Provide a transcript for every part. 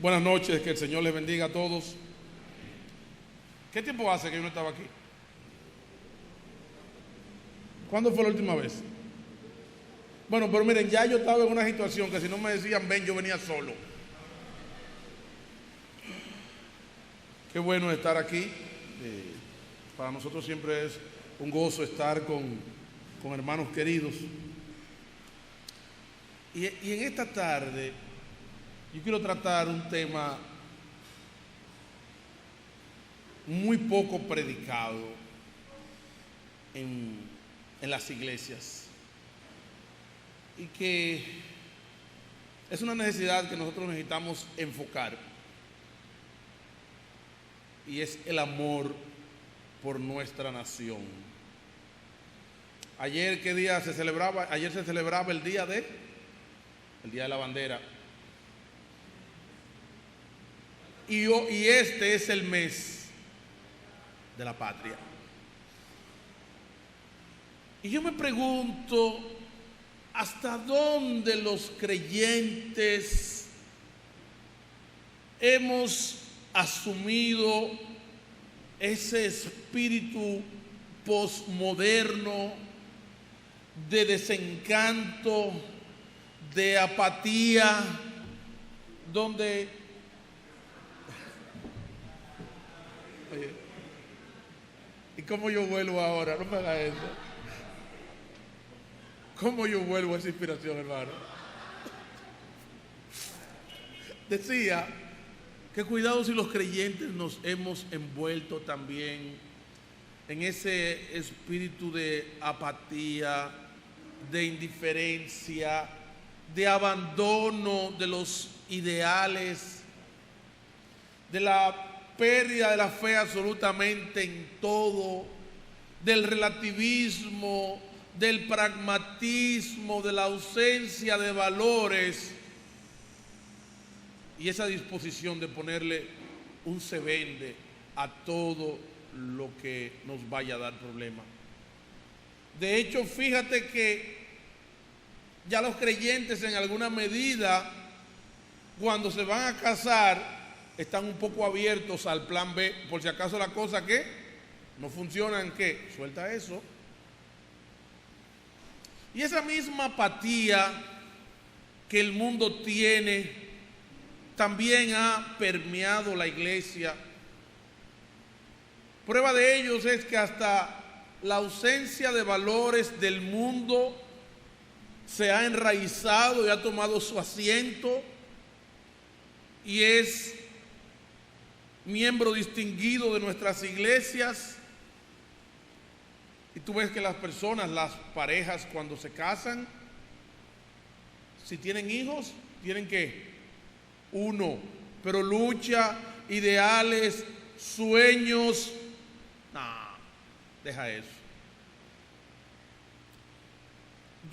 Buenas noches, que el Señor les bendiga a todos. ¿Qué tiempo hace que yo no estaba aquí? ¿Cuándo fue la última vez? Bueno, pero miren, ya yo estaba en una situación que si no me decían ven, yo venía solo. Qué bueno estar aquí. Para nosotros siempre es un gozo estar con hermanos queridos. Y en esta tarde yo quiero tratar un tema muy poco predicado en las iglesias y que es una necesidad que nosotros necesitamos enfocar, y es el amor por nuestra nación. Ayer, ¿qué día se celebraba? Ayer se celebraba el Día de la Bandera. Y este es el mes de la patria. Y yo me pregunto, ¿hasta dónde los creyentes hemos asumido ese espíritu posmoderno de desencanto, de apatía, donde oye, ¿y cómo yo vuelvo ahora? No me hagas eso. ¿Cómo yo vuelvo a esa inspiración, hermano? Decía que cuidado si los creyentes nos hemos envuelto también en ese espíritu de apatía, de indiferencia, de abandono de los ideales, de la pérdida de la fe absolutamente en todo, del relativismo, del pragmatismo, de la ausencia de valores y esa disposición de ponerle un se vende a todo lo que nos vaya a dar problemas. De hecho, fíjate que ya los creyentes en alguna medida, cuando se van a casar, están un poco abiertos al plan B, por si acaso la cosa que no funciona, ¿en qué? Suelta eso. Y esa misma apatía que el mundo tiene también ha permeado la iglesia. Prueba de ello es que hasta la ausencia de valores del mundo se ha enraizado y ha tomado su asiento y es miembro distinguido de nuestras iglesias. Y tú ves que las personas, las parejas, cuando se casan, si tienen hijos, tienen que uno, pero lucha, ideales, sueños, no, deja eso.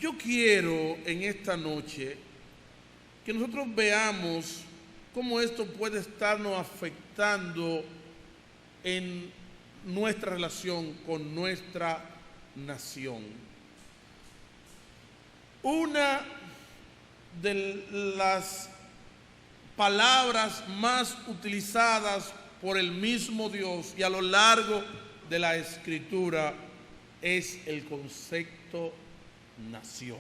Yo quiero en esta noche que nosotros veamos cómo esto puede estarnos afectando en nuestra relación con nuestra nación. Una de las palabras más utilizadas por el mismo Dios y a lo largo de la Escritura es el concepto nación.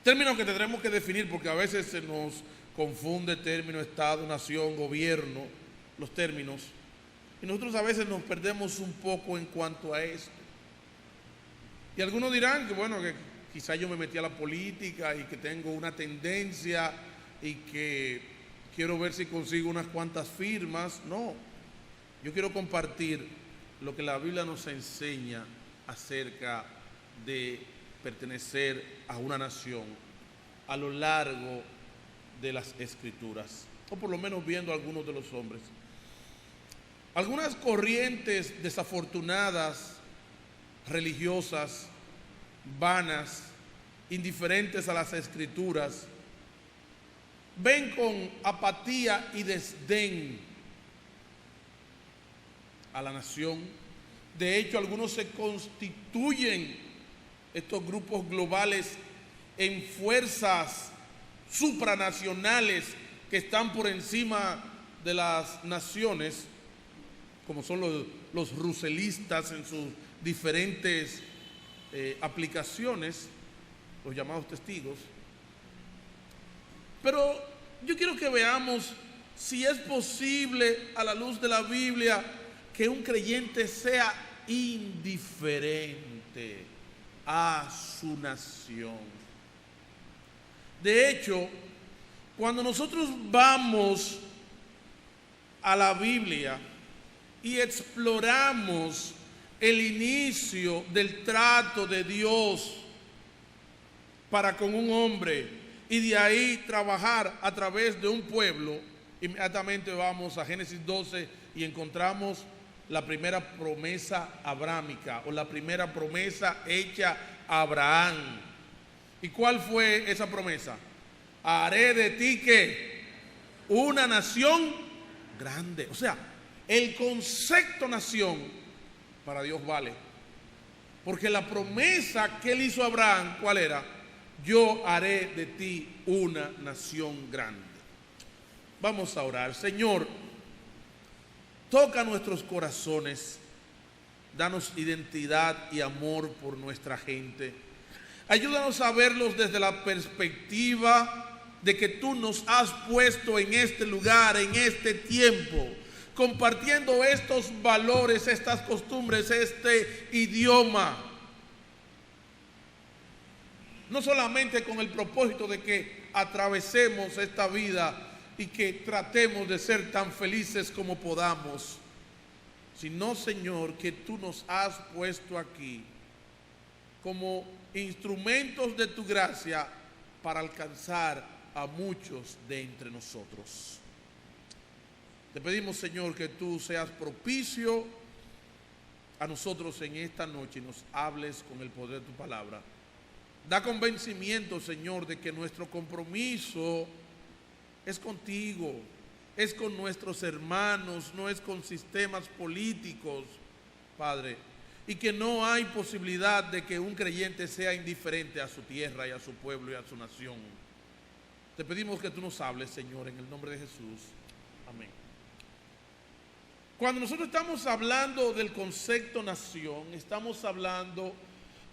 Término que tendremos que definir porque a veces se nos confunde término Estado, nación, gobierno, los términos. Y nosotros a veces nos perdemos un poco en cuanto a esto. Y algunos dirán que bueno, que quizá yo me metí a la política y que tengo una tendencia y que quiero ver si consigo unas cuantas firmas. No, yo quiero compartir lo que la Biblia nos enseña acerca de pertenecer a una nación a lo largo de las Escrituras, o por lo menos viendo a algunos de los hombres. Algunas corrientes desafortunadas, religiosas, vanas, indiferentes a las Escrituras, ven con apatía y desdén a la nación. De hecho, algunos se constituyen, estos grupos globales, en fuerzas supranacionales que están por encima de las naciones, como son los ruselistas en sus diferentes aplicaciones, los llamados testigos. Pero yo quiero que veamos si es posible, a la luz de la Biblia, que un creyente sea indiferente a su nación. De hecho, cuando nosotros vamos a la Biblia y exploramos el inicio del trato de Dios para con un hombre y de ahí trabajar a través de un pueblo, inmediatamente vamos a Génesis 12 y encontramos la primera promesa abrámica o la primera promesa hecha a Abraham. ¿Y cuál fue esa promesa? Haré de ti ¿qué? Una nación grande. O sea, el concepto nación para Dios vale. Porque la promesa que él hizo a Abraham, ¿cuál era? Yo haré de ti una nación grande. Vamos a orar. Señor, toca nuestros corazones, danos identidad y amor por nuestra gente. Ayúdanos a verlos desde la perspectiva de que tú nos has puesto en este lugar, en este tiempo, compartiendo estos valores, estas costumbres, este idioma. No solamente con el propósito de que atravesemos esta vida y que tratemos de ser tan felices como podamos, sino, Señor, que tú nos has puesto aquí como instrumentos de tu gracia para alcanzar a muchos de entre nosotros. Te pedimos, Señor, que tú seas propicio a nosotros en esta noche y nos hables con el poder de tu palabra. Da convencimiento, Señor, de que nuestro compromiso es contigo, es con nuestros hermanos, no es con sistemas políticos, Padre, y que no hay posibilidad de que un creyente sea indiferente a su tierra y a su pueblo y a su nación. Te pedimos que tú nos hables, Señor, en el nombre de Jesús. Amén. Cuando nosotros estamos hablando del concepto nación, estamos hablando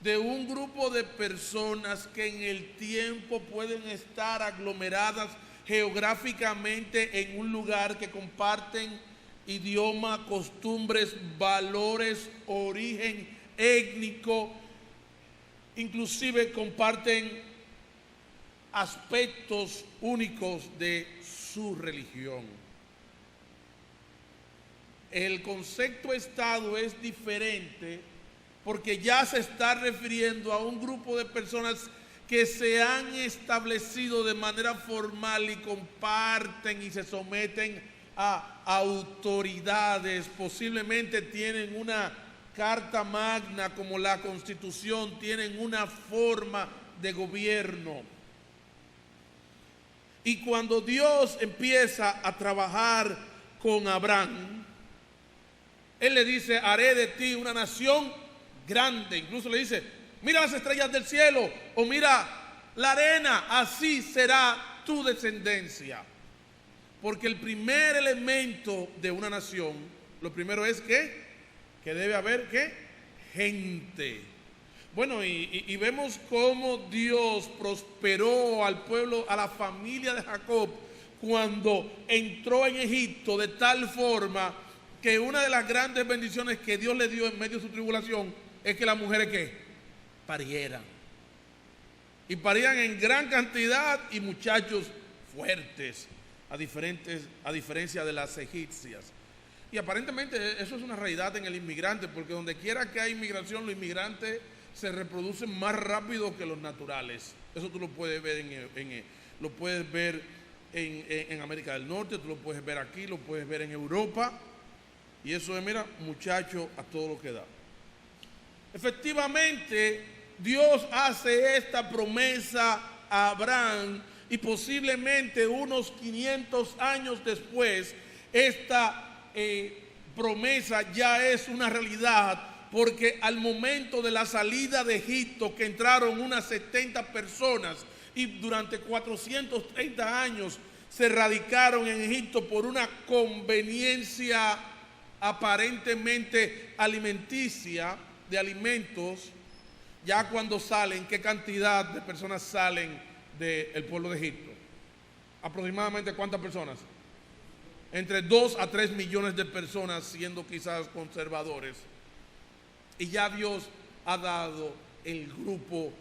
de un grupo de personas que en el tiempo pueden estar aglomeradas geográficamente en un lugar, que comparten idioma, costumbres, valores, origen étnico, inclusive comparten aspectos únicos de su religión. El concepto Estado es diferente porque ya se está refiriendo a un grupo de personas que se han establecido de manera formal y comparten y se someten a autoridades, posiblemente tienen una carta magna como la Constitución, tienen una forma de gobierno. Y cuando Dios empieza a trabajar con Abraham, Él le dice: haré de ti una nación grande. Incluso le dice: mira las estrellas del cielo, o mira la arena, así será tu descendencia. Porque el primer elemento de una nación, lo primero es que debe haber ¿qué? Gente. Bueno, y vemos cómo Dios prosperó al pueblo, a la familia de Jacob, cuando entró en Egipto, de tal forma que una de las grandes bendiciones que Dios le dio en medio de su tribulación es que las mujeres ¿qué? Parieran. Y parían en gran cantidad y muchachos fuertes, a diferencia de las egipcias. Y aparentemente eso es una realidad en el inmigrante, porque donde quiera que hay inmigración, los inmigrantes se reproducen más rápido que los naturales. Eso tú lo puedes ver en América del Norte, tú lo puedes ver aquí, lo puedes ver en Europa. Y eso es, mira, muchacho a todo lo que da. Efectivamente, Dios hace esta promesa a Abraham, y posiblemente unos 500 años después, esta promesa ya es una realidad, porque al momento de la salida de Egipto, que entraron unas 70 personas, y durante 430 años se radicaron en Egipto por una conveniencia aparentemente alimenticia de alimentos. Ya cuando salen, ¿qué cantidad de personas salen del pueblo de Egipto? Aproximadamente ¿cuántas personas? Entre 2 a 3 millones de personas, siendo quizás conservadores. Y ya Dios ha dado el grupo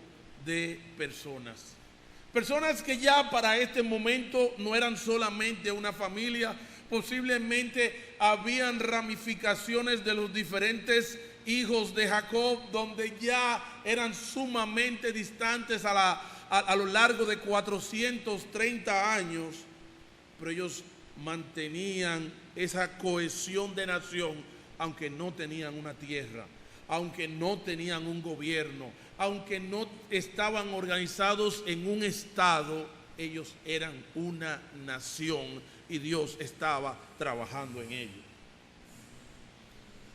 de personas. Personas que ya para este momento no eran solamente una familia, posiblemente habían ramificaciones de los diferentes hijos de Jacob, donde ya eran sumamente distantes a lo largo de 430 años, pero ellos mantenían esa cohesión de nación, aunque no tenían una tierra, aunque no tenían un gobierno, aunque no estaban organizados en un estado. Ellos eran una nación y Dios estaba trabajando en ello.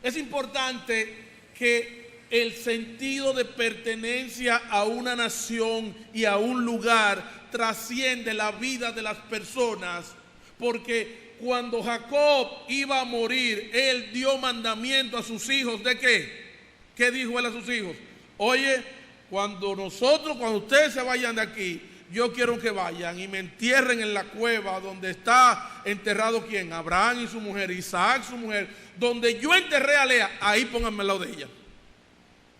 Es importante que el sentido de pertenencia a una nación y a un lugar trasciende la vida de las personas, porque cuando Jacob iba a morir, él dio mandamiento a sus hijos ¿de qué? ¿Qué dijo él a sus hijos? Oye, cuando ustedes se vayan de aquí, yo quiero que vayan y me entierren en la cueva donde está enterrado ¿quién? Abraham y su mujer, Isaac su mujer, donde yo enterré a Lea, ahí pónganme al lado de ella.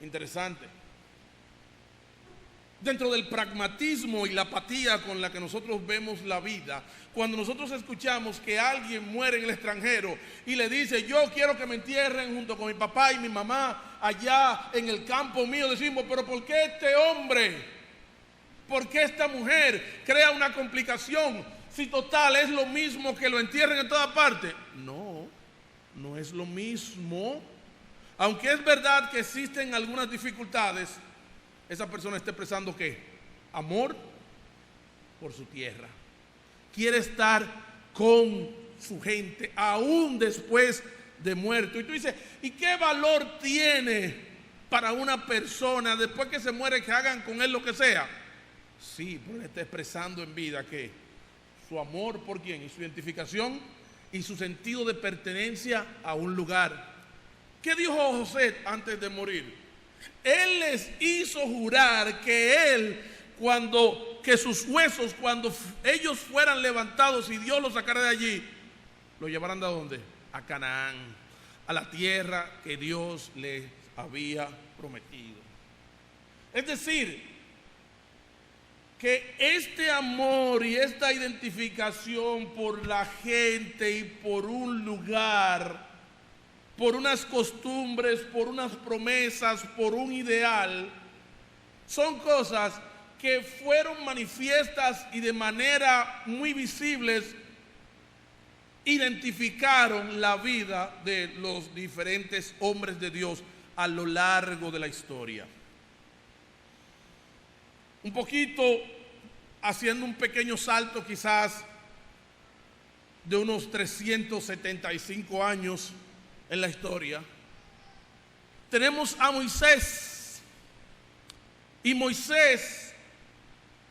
Interesante. Dentro del pragmatismo y la apatía con la que nosotros vemos la vida, cuando nosotros escuchamos que alguien muere en el extranjero y le dice, yo quiero que me entierren junto con mi papá y mi mamá allá en el campo mío, decimos, pero ¿por qué este hombre? ¿Por qué esta mujer crea una complicación? Si total es lo mismo que lo entierren en toda parte. No, no es lo mismo. Aunque es verdad que existen algunas dificultades, esa persona está expresando ¿qué? Amor por su tierra. Quiere estar con su gente aún después de muerto. Y tú dices, ¿y qué valor tiene para una persona después que se muere que hagan con él lo que sea? Sí, pero él está expresando en vida que su amor por quién y su identificación y su sentido de pertenencia a un lugar. ¿Qué dijo José antes de morir? Él les hizo jurar que que sus huesos, cuando ellos fueran levantados y Dios los sacara de allí, lo llevaran ¿de dónde? A Canaán, a la tierra que Dios les había prometido. Es decir, que este amor y esta identificación por la gente y por un lugar, por unas costumbres, por unas promesas, por un ideal, son cosas que fueron manifiestas y de manera muy visibles identificaron la vida de los diferentes hombres de Dios a lo largo de la historia. Un poquito haciendo un pequeño salto quizás de unos 375 años en la historia, tenemos a Moisés. Y Moisés,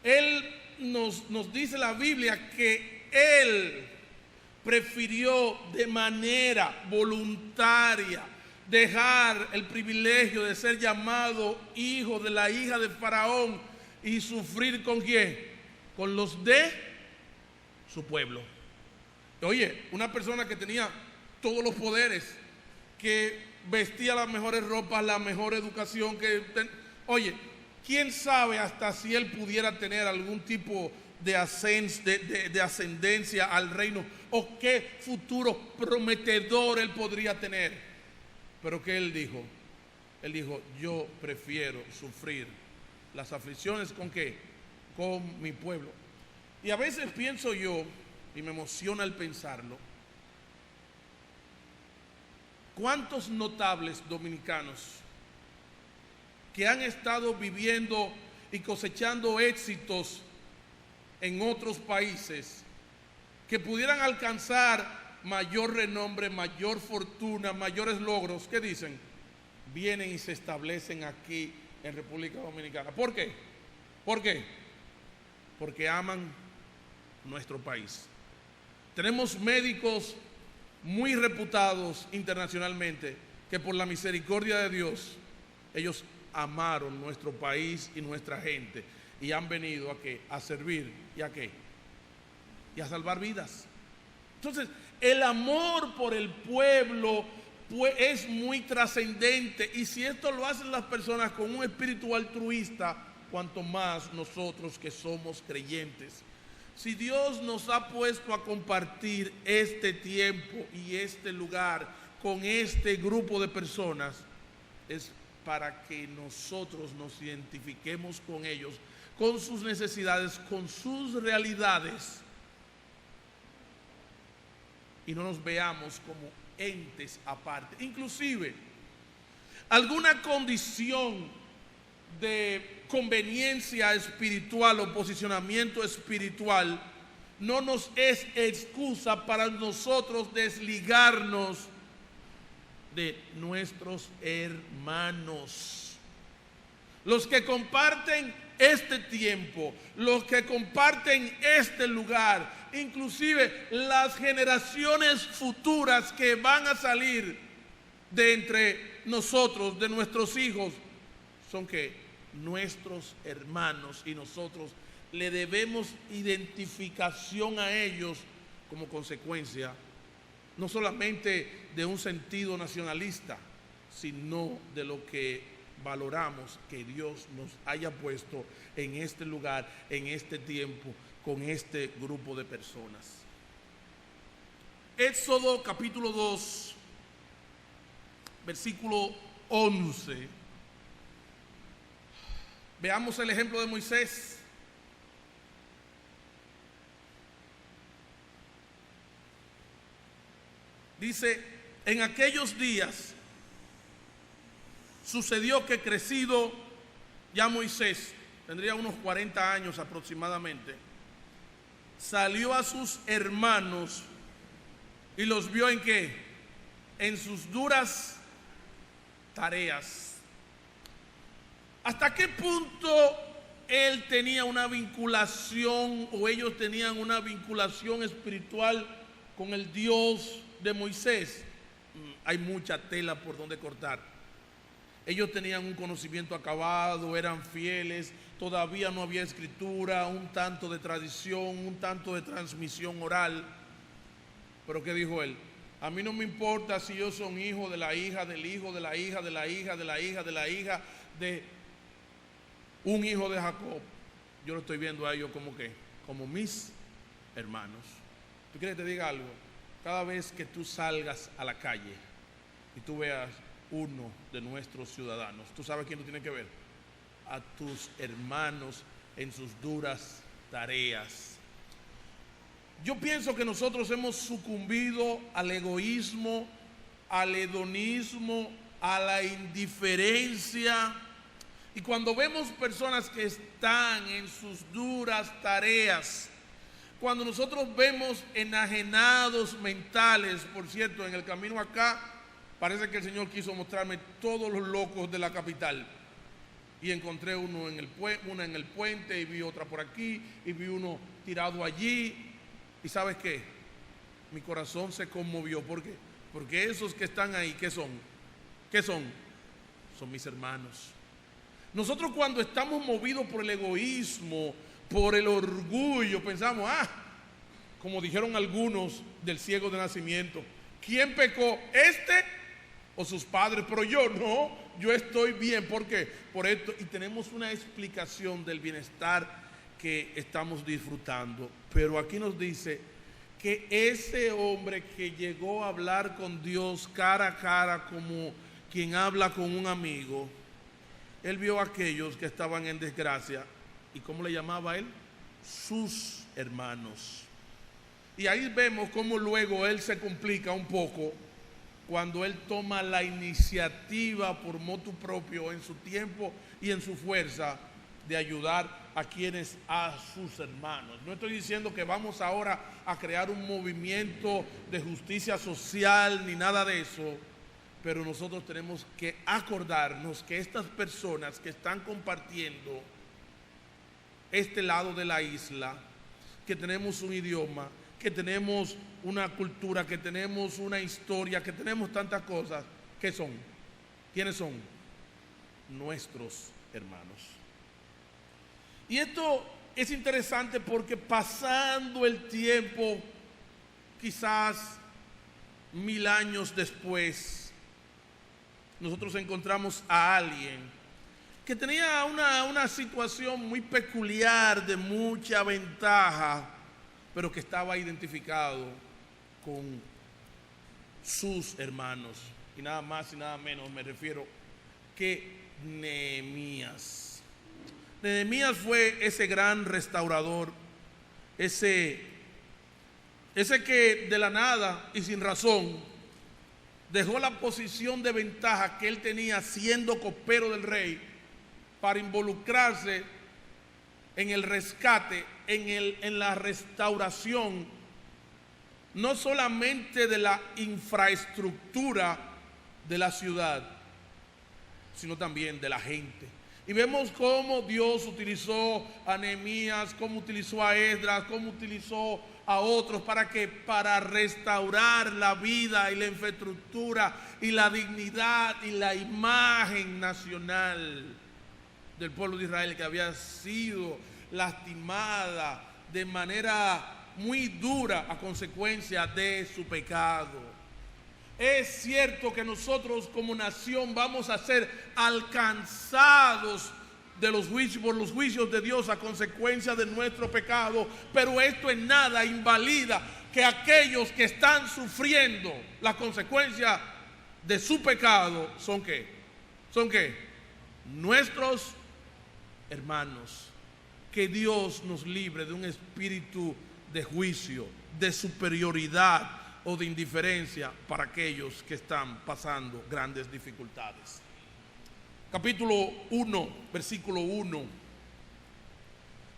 él nos dice la Biblia que él prefirió de manera voluntaria dejar el privilegio de ser llamado hijo de la hija de Faraón y sufrir ¿con quién? Con los de su pueblo. Oye, una persona que tenía todos los poderes, que vestía las mejores ropas, la mejor educación, oye, quién sabe hasta si él pudiera tener algún tipo de ascendencia al reino, o qué futuro prometedor él podría tener. Pero ¿qué él dijo? Él dijo, yo prefiero sufrir las aflicciones ¿con qué? Con mi pueblo. Y a veces pienso yo, y me emociona el pensarlo, ¿cuántos notables dominicanos que han estado viviendo y cosechando éxitos en otros países, que pudieran alcanzar mayor renombre, mayor fortuna, mayores logros, ¿qué dicen? Vienen y se establecen aquí en República Dominicana? ¿Por qué? ¿Por qué? Porque aman nuestro país. Tenemos médicos muy reputados internacionalmente que por la misericordia de Dios, ellos amaron nuestro país y nuestra gente y han venido ¿a qué? A servir y ¿a qué? Y a salvar vidas. Entonces, el amor por el pueblo pues, es muy trascendente, y si esto lo hacen las personas con un espíritu altruista, cuanto más nosotros que somos creyentes. Si Dios nos ha puesto a compartir este tiempo y este lugar con este grupo de personas, es para que nosotros nos identifiquemos con ellos, con sus necesidades, con sus realidades, y no nos veamos como entes aparte. Inclusive, alguna condición de conveniencia espiritual o posicionamiento espiritual no nos es excusa para nosotros desligarnos de nuestros hermanos. Los que comparten este tiempo, los que comparten este lugar, inclusive las generaciones futuras que van a salir de entre nosotros, de nuestros hijos, son que nuestros hermanos, y nosotros le debemos identificación a ellos como consecuencia no solamente de un sentido nacionalista, sino de lo que valoramos que Dios nos haya puesto en este lugar, en este tiempo, con este grupo de personas. Éxodo capítulo 2, versículo 11. Veamos el ejemplo de Moisés. Dice: en aquellos días sucedió que crecido ya Moisés, tendría unos 40 años aproximadamente, salió a sus hermanos y los vio en qué, en sus duras tareas. ¿Hasta qué punto él tenía una vinculación, o ellos tenían una vinculación espiritual con el Dios de Moisés? Hay mucha tela por donde cortar. Ellos tenían un conocimiento acabado, eran fieles, todavía no había escritura, un tanto de tradición, un tanto de transmisión oral. Pero ¿qué dijo él? A mí no me importa si yo soy hijo de la hija, del hijo, de la hija, de la hija, de la hija, de la hija, de un hijo de Jacob. Yo lo estoy viendo a ellos como que, como mis hermanos. ¿Tú quieres que te diga algo? Cada vez que tú salgas a la calle y tú veas uno de nuestros ciudadanos, ¿tú sabes quién tú tienes que ver? A tus hermanos en sus duras tareas. Yo pienso que nosotros hemos sucumbido al egoísmo, al hedonismo, a la indiferencia. Y cuando vemos personas que están en sus duras tareas, cuando nosotros vemos enajenados mentales, por cierto, en el camino acá, parece que el Señor quiso mostrarme todos los locos de la capital. Y encontré una en el puente, y vi otra por aquí, y vi uno tirado allí. ¿Y sabes qué? Mi corazón se conmovió. ¿Por qué? Porque esos que están ahí, ¿qué son? ¿Qué son? Son mis hermanos. Nosotros cuando estamos movidos por el egoísmo, por el orgullo, pensamos, como dijeron algunos del ciego de nacimiento, ¿quién pecó? ¿Este o sus padres? Pero yo no, yo estoy bien. ¿Por qué? Por esto. Y tenemos una explicación del bienestar que estamos disfrutando. Pero aquí nos dice que ese hombre que llegó a hablar con Dios cara a cara, como quien habla con un amigo, él vio a aquellos que estaban en desgracia. ¿Y cómo le llamaba él? Sus hermanos. Y ahí vemos cómo luego él se complica un poco cuando él toma la iniciativa por motu propio, en su tiempo y en su fuerza, de ayudar a sus hermanos. No estoy diciendo que vamos ahora a crear un movimiento de justicia social ni nada de eso, pero nosotros tenemos que acordarnos que estas personas que están compartiendo este lado de la isla, que tenemos un idioma, que tenemos una cultura, que tenemos una historia, que tenemos tantas cosas. ¿Qué son? ¿Quiénes son? Nuestros hermanos. Y esto es interesante porque pasando el tiempo, quizás 1000 años después, nosotros encontramos a alguien que tenía una situación muy peculiar, de mucha ventaja, pero que estaba identificado con sus hermanos. Y nada más y nada menos me refiero que Nehemías. Nehemías fue ese gran restaurador, ese que de la nada y sin razón dejó la posición de ventaja que él tenía siendo copero del rey para involucrarse en el rescate, en la restauración, no solamente de la infraestructura de la ciudad, sino también de la gente. Y vemos cómo Dios utilizó a Nehemías, cómo utilizó a Esdras, cómo utilizó a otros para restaurar la vida y la infraestructura y la dignidad y la imagen nacional del pueblo de Israel, que había sido lastimada de manera muy dura a consecuencia de su pecado. Es cierto que nosotros como nación vamos a ser alcanzados por los juicios de Dios a consecuencia de nuestro pecado, pero esto en nada invalida que aquellos que están sufriendo la consecuencia de su pecado son ¿qué? ¿Son qué? Nuestros hermanos. Que Dios nos libre de un espíritu de juicio, de superioridad o de indiferencia para aquellos que están pasando grandes dificultades. Capítulo 1, versículo 1.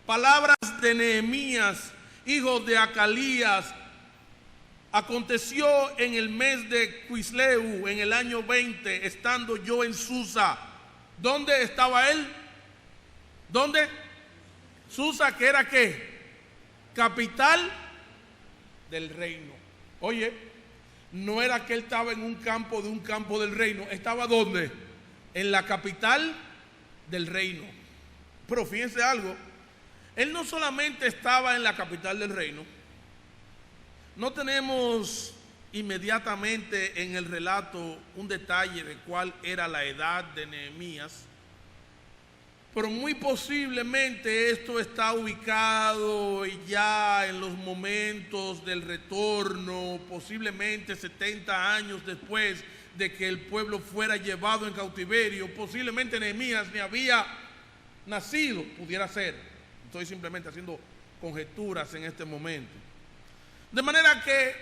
Palabras de Nehemías, hijo de Acalías. Aconteció en el mes de Quisleu, en el año 20, estando yo en Susa. ¿Dónde estaba él? ¿Dónde? Susa, que era ¿qué? Capital del reino. Oye, no era que él estaba en un campo del reino. ¿Estaba dónde? En la capital del reino. Pero fíjense algo, él no solamente estaba en la capital del reino. No tenemos inmediatamente en el relato un detalle de cuál era la edad de Nehemías, pero muy posiblemente esto está ubicado ya en los momentos del retorno, posiblemente 70 años después de que el pueblo fuera llevado en cautiverio. Posiblemente Nehemías ni había nacido, pudiera ser. Estoy simplemente haciendo conjeturas en este momento. De manera que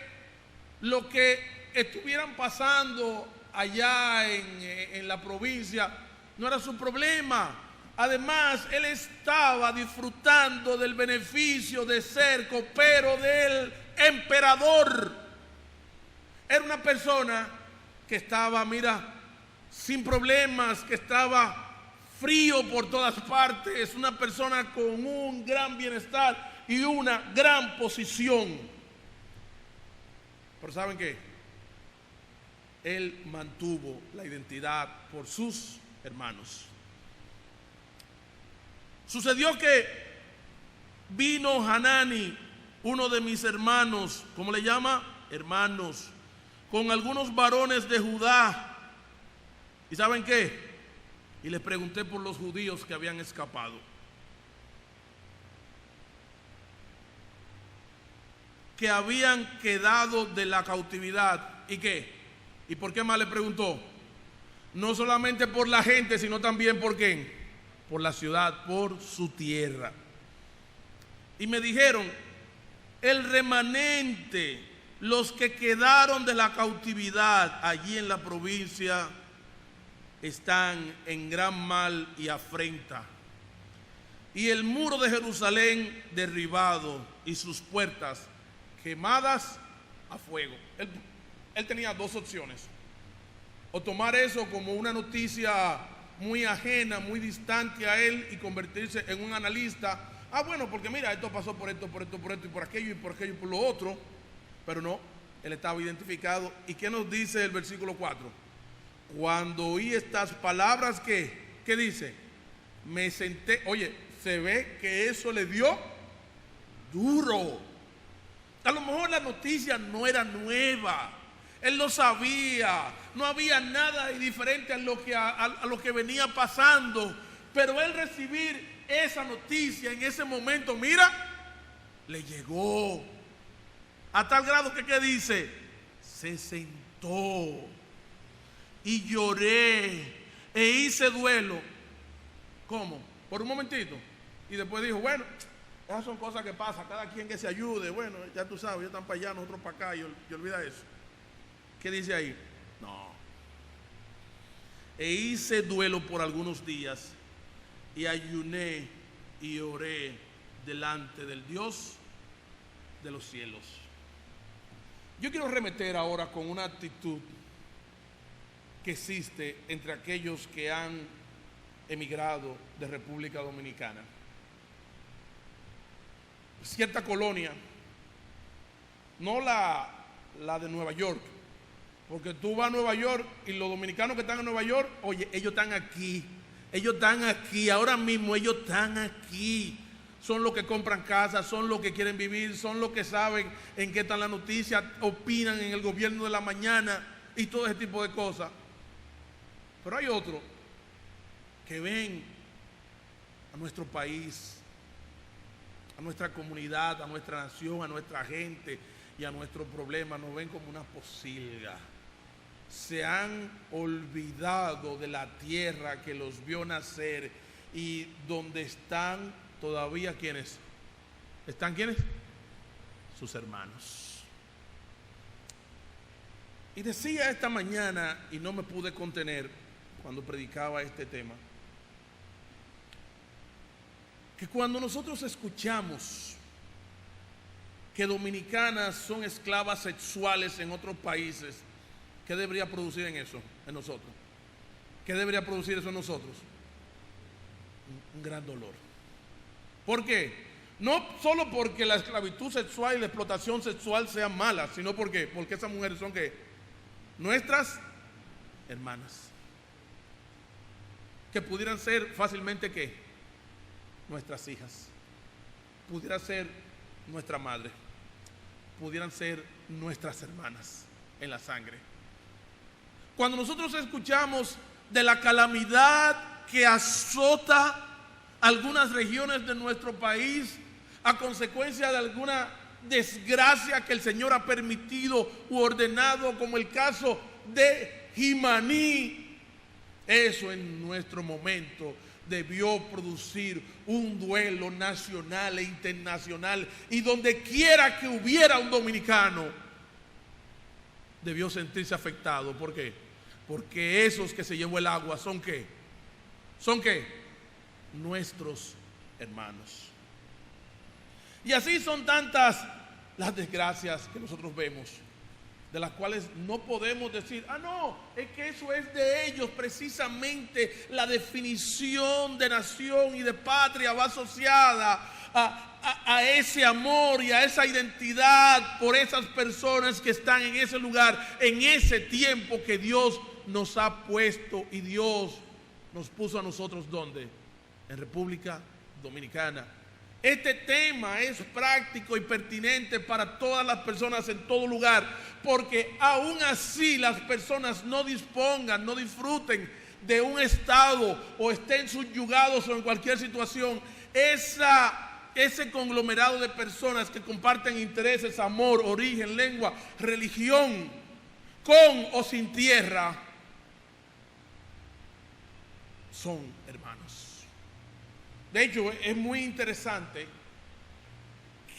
lo que estuvieran pasando allá en la provincia no era su problema. Además, él estaba disfrutando del beneficio de ser copero del emperador. Era una persona que estaba, sin problemas, que estaba frío por todas partes, una persona con un gran bienestar y una gran posición. Pero ¿saben qué? Él mantuvo la identidad por sus hermanos. Sucedió que vino Hanani, uno de mis hermanos, ¿cómo le llama? Hermanos, con algunos varones de Judá. ¿Y saben qué? Y les pregunté por los judíos que habían escapado. Que habían quedado de la cautividad. ¿Y qué? ¿Y por qué más le preguntó? No solamente por la gente, sino también por quién. Por la ciudad, por su tierra. Y me dijeron, el remanente, los que quedaron de la cautividad allí en la provincia, están en gran mal y afrenta. Y el muro de Jerusalén derribado y sus puertas quemadas a fuego. Él tenía dos opciones: o tomar eso como una noticia muy ajena, muy distante a él y convertirse en un analista Ah, bueno, porque mira, esto pasó por esto, por esto, por esto, y por aquello, y por aquello, y por lo otro. Pero no, él estaba identificado. ¿Y qué nos dice el versículo 4? Cuando oí estas palabras, ¿qué dice? Me senté. Oye, se ve que eso le dio duro. A lo mejor la noticia no era nueva. Él lo sabía. No había nada diferente a lo que venía pasando. Pero él recibir esa noticia en ese momento, mira, le llegó a tal grado que, ¿qué dice? Se sentó y lloré e hice duelo. ¿Cómo? Por un momentito. Y después dijo, bueno, esas son cosas que pasan, cada quien que se ayude. Bueno, ya tú sabes, ellos están para allá, nosotros para acá, y olvida eso. ¿Qué dice ahí? No. E hice duelo por algunos días y ayuné y oré delante del Dios de los cielos. Yo quiero remeter ahora con una actitud que existe entre aquellos que han emigrado de República Dominicana. Cierta colonia, no la de Nueva York, porque tú vas a Nueva York y los dominicanos que están en Nueva York, oye, ellos están aquí, ahora mismo ellos están aquí. Son los que compran casas, son los que quieren vivir, son los que saben en qué están las noticias, opinan en el gobierno de la mañana y todo ese tipo de cosas. Pero hay otros que ven a nuestro país, a nuestra comunidad, a nuestra nación, a nuestra gente y a nuestros problemas, nos ven como una posilga. Se han olvidado de la tierra que los vio nacer y donde están todavía, ¿quiénes? ¿Están quiénes? Sus hermanos. Y decía esta mañana, y no me pude contener cuando predicaba este tema, que cuando nosotros escuchamos que dominicanas son esclavas sexuales en otros países, ¿qué debería producir en nosotros? ¿Qué debería producir eso en nosotros? Un gran dolor. ¿Por qué? No solo porque la esclavitud sexual y la explotación sexual sean malas, sino porque esas mujeres son ¿qué? Nuestras hermanas, que pudieran ser fácilmente ¿qué? Nuestras hijas, pudiera ser nuestra madre, pudieran ser nuestras hermanas en la sangre. Cuando nosotros escuchamos de la calamidad que azota algunas regiones de nuestro país a consecuencia de alguna desgracia que el Señor ha permitido u ordenado, como el caso de Jimaní, eso en nuestro momento debió producir un duelo nacional e internacional, y donde quiera que hubiera un dominicano debió sentirse afectado. ¿Por qué? Porque esos que se llevó el agua son ¿qué? ¿Son qué? Nuestros hermanos. Y así son tantas las desgracias que nosotros vemos, de las cuales no podemos decir, no, es que eso es de ellos. Precisamente la definición de nación y de patria va asociada a ese amor y a esa identidad por esas personas que están en ese lugar, en ese tiempo que Dios nos ha puesto, y Dios nos puso a nosotros ¿dónde? En República Dominicana. Este tema es práctico y pertinente para todas las personas en todo lugar, porque aún así las personas no dispongan, no disfruten de un estado o estén subyugados o en cualquier situación, ese conglomerado de personas que comparten intereses, amor, origen, lengua, religión, con o sin tierra, son hermanos. De hecho, es muy interesante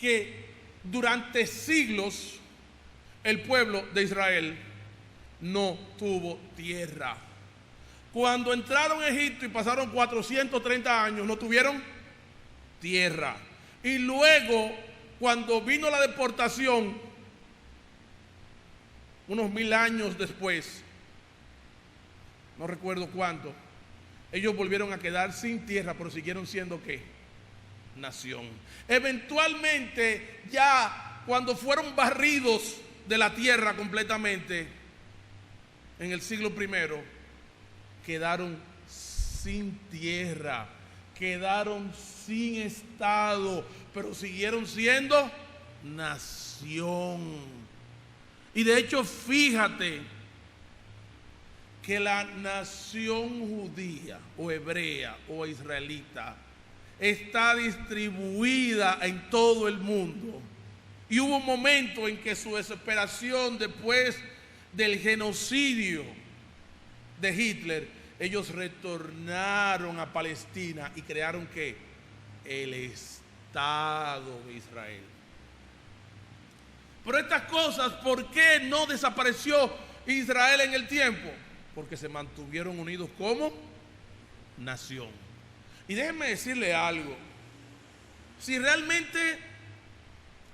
que durante siglos el pueblo de Israel no tuvo tierra. Cuando entraron a Egipto y pasaron 430 años, no tuvieron tierra. Y luego, cuando vino la deportación, unos 1000 años después, no recuerdo cuánto, ellos volvieron a quedar sin tierra, pero siguieron siendo ¿qué? nación. Eventualmente, ya cuando fueron barridos de la tierra completamente, en el siglo I, quedaron sin tierra, quedaron sin estado, pero siguieron siendo nación. Y de hecho, fíjate que la nación judía o hebrea o israelita está distribuida en todo el mundo. Y hubo un momento en que su desesperación después del genocidio de Hitler, ellos retornaron a Palestina y crearon ¿qué? El Estado de Israel. Pero estas cosas, ¿por qué no desapareció Israel en el tiempo? Porque se mantuvieron unidos como nación. Y déjenme decirle algo. Si realmente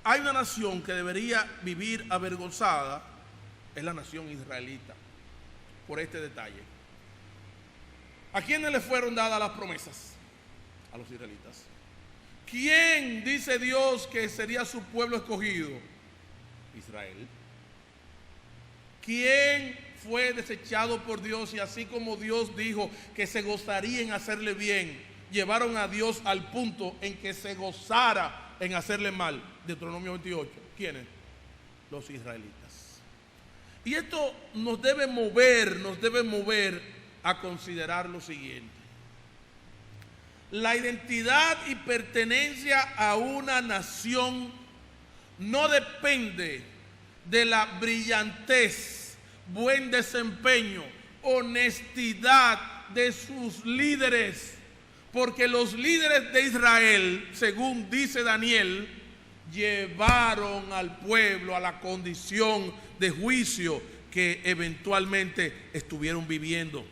hay una nación que debería vivir avergonzada, es la nación israelita, por este detalle. ¿A quiénes le fueron dadas las promesas? A los israelitas. ¿Quién dice Dios que sería su pueblo escogido? Israel. ¿Quién fue desechado por Dios y así como Dios dijo que se gozaría en hacerle bien, llevaron a Dios al punto en que se gozara en hacerle mal? Deuteronomio 28. ¿Quiénes? Los israelitas. Y esto nos debe mover a considerar lo siguiente. La identidad y pertenencia a una nación no depende de la brillantez, buen desempeño, honestidad de sus líderes, porque los líderes de Israel, según dice Daniel, llevaron al pueblo a la condición de juicio que eventualmente estuvieron viviendo,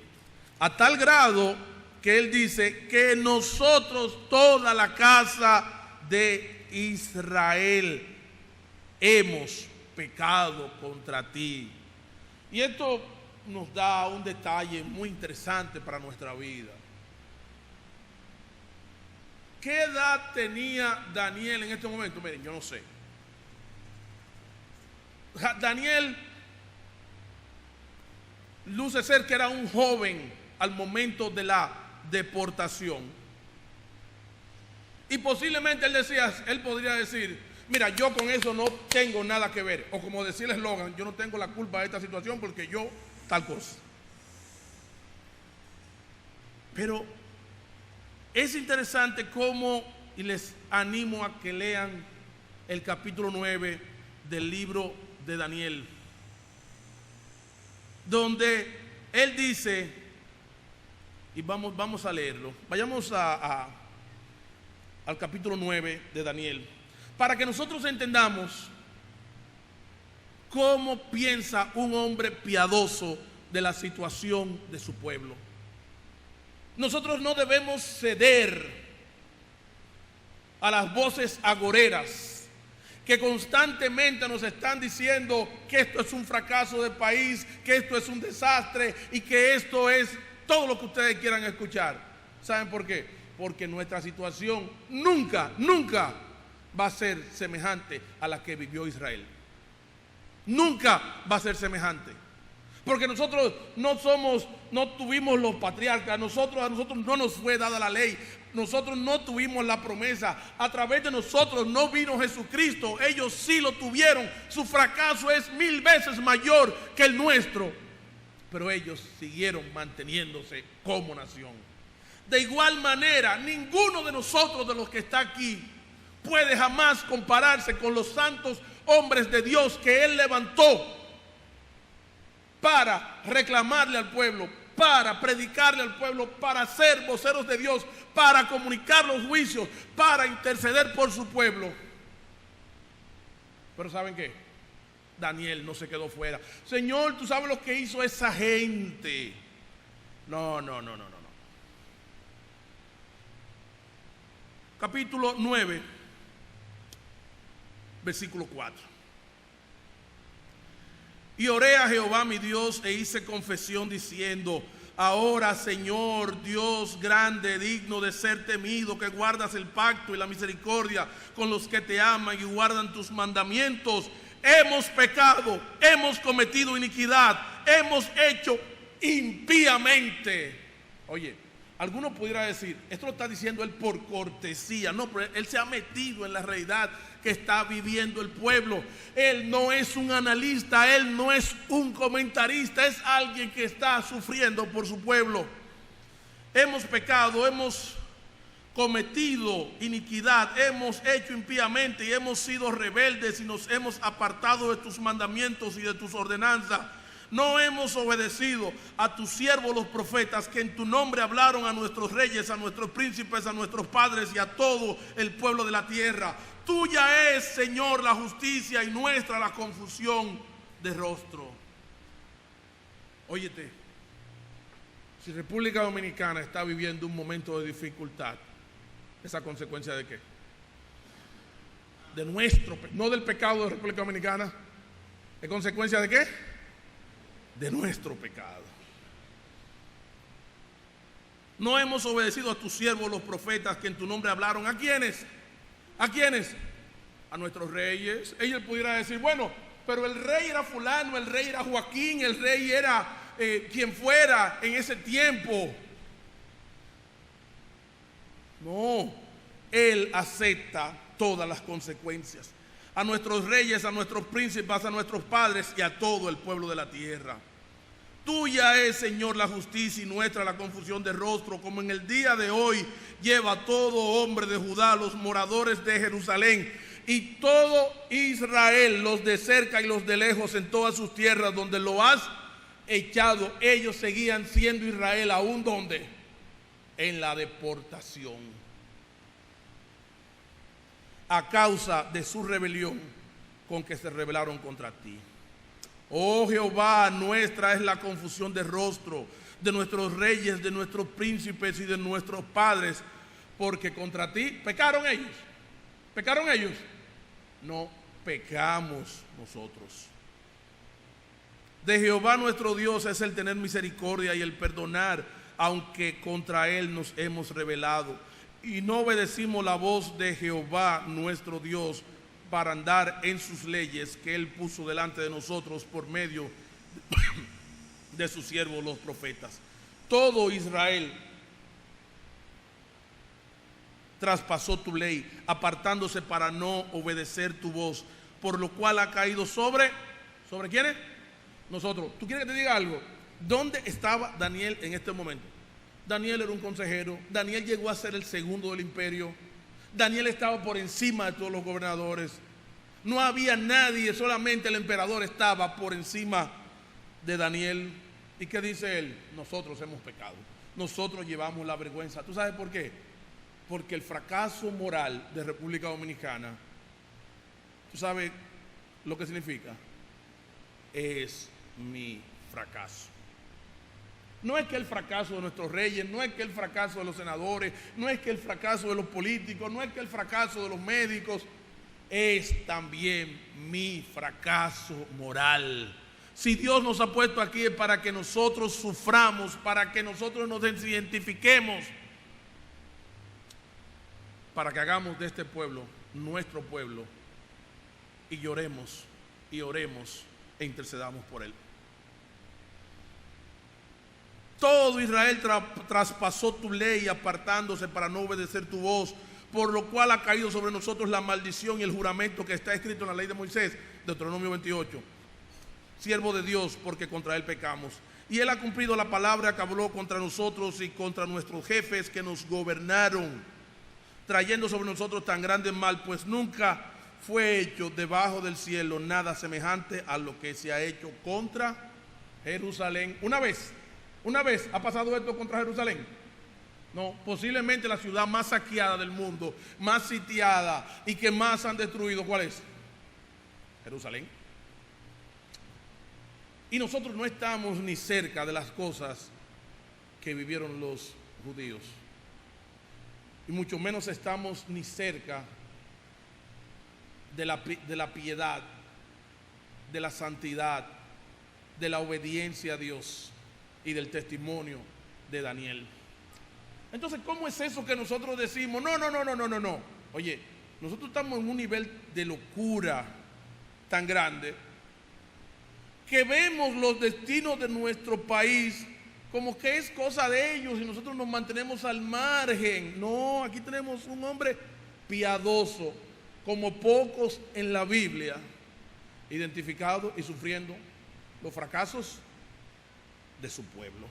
a tal grado que él dice que nosotros, toda la casa de Israel, hemos pecado contra ti. Y esto nos da un detalle muy interesante para nuestra vida. ¿Qué edad tenía Daniel en este momento? Miren, yo no sé. Daniel luce ser que era un joven al momento de la deportación. Y posiblemente él podría decir, mira, yo con eso no tengo nada que ver. O como decía el eslogan, yo no tengo la culpa de esta situación porque yo tal cosa. Pero es interesante cómo, y les animo a que lean el capítulo 9 del libro de Daniel, donde él dice, y vamos a leerlo, vayamos al capítulo 9 de Daniel, para que nosotros entendamos cómo piensa un hombre piadoso de la situación de su pueblo. Nosotros no debemos ceder a las voces agoreras que constantemente nos están diciendo que esto es un fracaso de país, que esto es un desastre y que esto es todo lo que ustedes quieran escuchar. ¿Saben por qué? Porque nuestra situación nunca va a ser semejante a la que vivió Israel. Nunca va a ser semejante. Porque nosotros no tuvimos los patriarcas, a nosotros no nos fue dada la ley, nosotros no tuvimos la promesa, a través de nosotros no vino Jesucristo, ellos sí lo tuvieron, su fracaso es 1000 veces mayor que el nuestro, pero ellos siguieron manteniéndose como nación. De igual manera, ninguno de nosotros, de los que está aquí, puede jamás compararse con los santos hombres de Dios que Él levantó para reclamarle al pueblo, para predicarle al pueblo, para ser voceros de Dios, para comunicar los juicios, para interceder por su pueblo. Pero ¿saben qué? Daniel no se quedó fuera. Señor, ¿tú sabes lo que hizo esa gente? No. Capítulo 9, versículo 4. Y oré a Jehová mi Dios e hice confesión diciendo, Ahora, Señor, Dios grande, digno de ser temido, que guardas el pacto y la misericordia con los que te aman y guardan tus mandamientos, hemos pecado, hemos cometido iniquidad, hemos hecho impíamente. Oye, alguno pudiera decir, esto lo está diciendo él por cortesía. No, pero él se ha metido en la realidad que está viviendo el pueblo. Él no es un analista, él no es un comentarista, es alguien que está sufriendo por su pueblo. Hemos pecado, hemos cometido iniquidad, hemos hecho impíamente y hemos sido rebeldes y nos hemos apartado de tus mandamientos y de tus ordenanzas. No hemos obedecido a tus siervos los profetas, que en tu nombre hablaron a nuestros reyes, a nuestros príncipes, a nuestros padres y a todo el pueblo de la tierra. Tuya es, Señor, la justicia y nuestra la confusión de rostro. Óyete, si República Dominicana está viviendo un momento de dificultad, ¿esa consecuencia de qué? De nuestro, no del pecado de República Dominicana. ¿Es consecuencia de qué? De nuestro pecado. No hemos obedecido a tus siervos los profetas, que en tu nombre hablaron. ¿A quiénes? ¿A quiénes? A nuestros reyes. Ellos pudieran decir, bueno, pero el rey era fulano, el rey era Joaquín, el rey era quien fuera en ese tiempo. No, él acepta todas las consecuencias. A nuestros reyes, a nuestros príncipes, a nuestros padres y a todo el pueblo de la tierra. Tuya es, Señor, la justicia y nuestra la confusión de rostro, como en el día de hoy lleva todo hombre de Judá, los moradores de Jerusalén y todo Israel, los de cerca y los de lejos, en todas sus tierras donde lo has echado. Ellos seguían siendo Israel, aún donde, en la deportación, a causa de su rebelión con que se rebelaron contra ti. Oh Jehová, nuestra es la confusión de rostro, de nuestros reyes, de nuestros príncipes y de nuestros padres, porque contra ti pecaron ellos. ¿Pecaron ellos? No, pecamos nosotros. De Jehová nuestro Dios es el tener misericordia y el perdonar, aunque contra él nos hemos rebelado y no obedecimos la voz de Jehová nuestro Dios para andar en sus leyes que él puso delante de nosotros por medio de sus siervos los profetas. Todo Israel traspasó tu ley, apartándose para no obedecer tu voz, por lo cual ha caído ¿sobre quiénes? Nosotros. ¿Tú quieres que te diga algo? ¿Dónde estaba Daniel en este momento? Daniel era un consejero. Daniel llegó a ser el segundo del imperio. Daniel estaba por encima de todos los gobernadores. No había nadie, solamente el emperador estaba por encima de Daniel. ¿Y qué dice él? Nosotros hemos pecado. Nosotros llevamos la vergüenza. ¿Tú sabes por qué? Porque el fracaso moral de República Dominicana, ¿tú sabes lo que significa? Es mi fracaso. No es que el fracaso de nuestros reyes, no es que el fracaso de los senadores, no es que el fracaso de los políticos, no es que el fracaso de los médicos, es también mi fracaso moral. Si Dios nos ha puesto aquí es para que nosotros suframos, para que nosotros nos identifiquemos, para que hagamos de este pueblo nuestro pueblo y lloremos y oremos e intercedamos por él. Todo Israel traspasó tu ley, apartándose para no obedecer tu voz, por lo cual ha caído sobre nosotros la maldición y el juramento que está escrito en la ley de Moisés, Deuteronomio 28. Siervo de Dios, porque contra él pecamos. Y él ha cumplido la palabra que habló contra nosotros y contra nuestros jefes que nos gobernaron, trayendo sobre nosotros tan grande mal, pues nunca fue hecho debajo del cielo nada semejante a lo que se ha hecho contra Jerusalén. Una vez ha pasado esto contra Jerusalén. No, posiblemente la ciudad más saqueada del mundo, más sitiada y que más han destruido. ¿Cuál es? Jerusalén. Y nosotros no estamos ni cerca de las cosas que vivieron los judíos. Y mucho menos estamos ni cerca de la piedad, de la santidad, de la obediencia a Dios. y del testimonio de Daniel. Entonces, ¿cómo es eso que nosotros decimos? No. Oye, nosotros estamos en un nivel de locura tan grande que vemos los destinos de nuestro país como que es cosa de ellos y nosotros nos mantenemos al margen. No, aquí tenemos un hombre piadoso, como pocos en la Biblia, identificado y sufriendo los fracasos de su pueblo.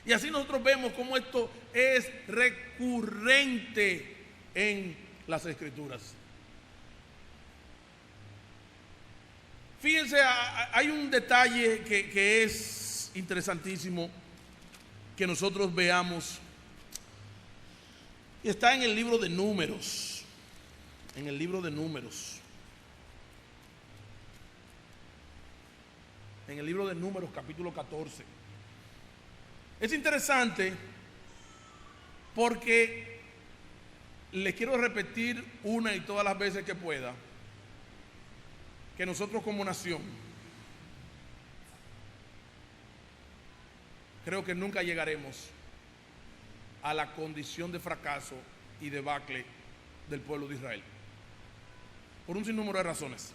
Y así nosotros vemos cómo esto es recurrente en las Escrituras. Fíjense, hay un detalle que es interesantísimo que nosotros veamos. Y está en el libro de Números. En el libro de Números. En el libro de Números, capítulo 14. Es interesante porque le quiero repetir una y todas las veces que pueda que nosotros como nación creo que nunca llegaremos a la condición de fracaso y debacle del pueblo de Israel, por un sinnúmero de razones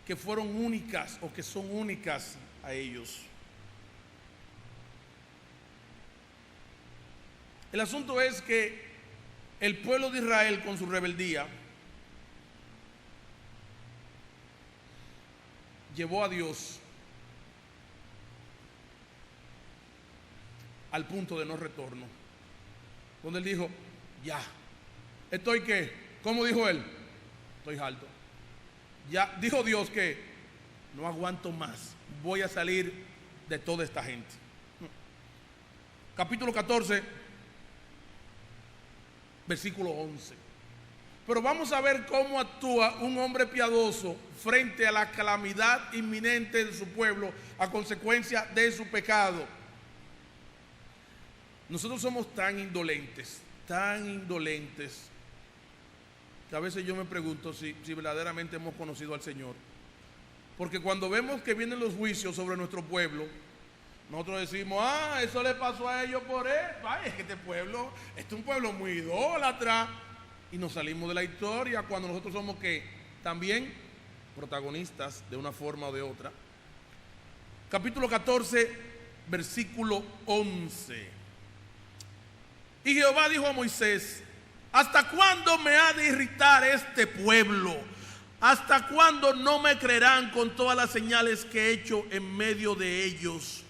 que fueron únicas o que son únicas a ellos. El asunto es que el pueblo de Israel, con su rebeldía, llevó a Dios al punto de no retorno, donde él dijo: ya, estoy ¿qué? ¿Cómo dijo él? Estoy harto. Ya dijo Dios que no aguanto más, voy a salir de toda esta gente. Capítulo 14, versículo 11. Pero vamos a ver cómo actúa un hombre piadoso frente a la calamidad inminente de su pueblo a consecuencia de su pecado. Nosotros somos tan indolentes, que a veces yo me pregunto si verdaderamente hemos conocido al Señor. Porque cuando vemos que vienen los juicios sobre nuestro pueblo, nosotros decimos: eso le pasó a ellos por él. Es que este es un pueblo muy idólatra. Y nos salimos de la historia cuando nosotros somos que también protagonistas de una forma o de otra. Capítulo 14, versículo 11. Y Jehová dijo a Moisés: ¿hasta cuándo me ha de irritar este pueblo? ¿Hasta cuándo no me creerán con todas las señales que he hecho en medio de ellos?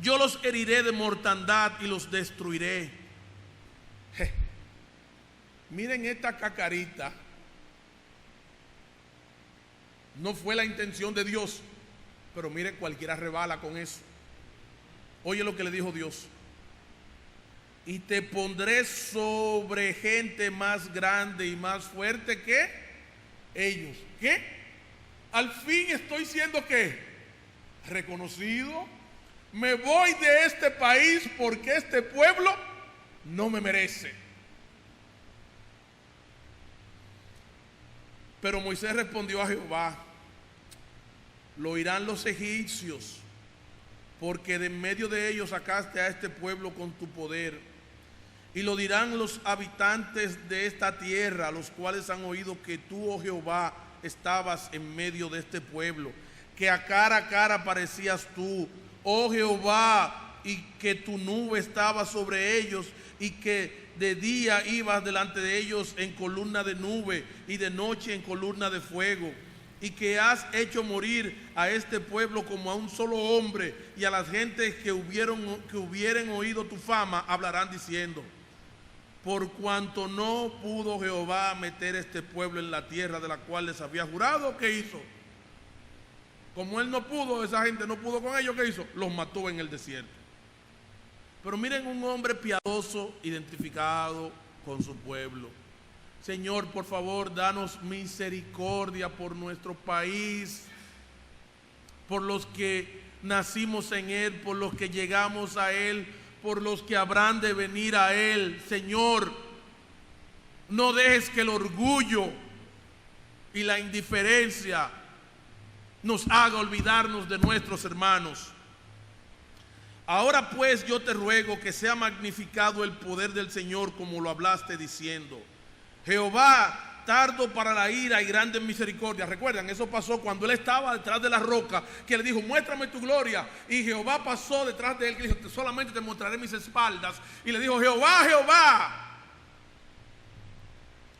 Yo los heriré de mortandad y los destruiré. Miren esta cacarita. No fue la intención de Dios, pero mire, cualquiera rebala con eso. Oye lo que le dijo Dios: y te pondré sobre gente más grande y más fuerte que ellos. ¿Qué? Al fin estoy siendo ¿qué? Reconocido. Me voy de este país porque este pueblo no me merece. Pero Moisés respondió a Jehová: lo oirán los egipcios, porque de en medio de ellos sacaste a este pueblo con tu poder. Y lo dirán los habitantes de esta tierra, los cuales han oído que tú, oh Jehová, estabas en medio de este pueblo, que a cara parecías tú, oh Jehová, y que tu nube estaba sobre ellos, y que de día ibas delante de ellos en columna de nube, y de noche en columna de fuego, y que has hecho morir a este pueblo como a un solo hombre, y a las gentes que hubieren oído tu fama hablarán diciendo: por cuanto no pudo Jehová meter este pueblo en la tierra de la cual les había jurado, ¿qué hizo? Como él no pudo, esa gente no pudo con ellos, ¿qué hizo? Los mató en el desierto. Pero miren, un hombre piadoso, identificado con su pueblo. Señor, por favor, danos misericordia por nuestro país, por los que nacimos en él, por los que llegamos a él, por los que habrán de venir a él. Señor, no dejes que el orgullo y la indiferencia nos haga olvidarnos de nuestros hermanos. Ahora pues yo te ruego que sea magnificado el poder del Señor como lo hablaste diciendo: Jehová, tardo para la ira y grande en misericordia. Recuerdan, eso pasó cuando él estaba detrás de la roca, que le dijo: muéstrame tu gloria. Y Jehová pasó detrás de él, que dijo: solamente te mostraré mis espaldas. Y le dijo: Jehová, Jehová,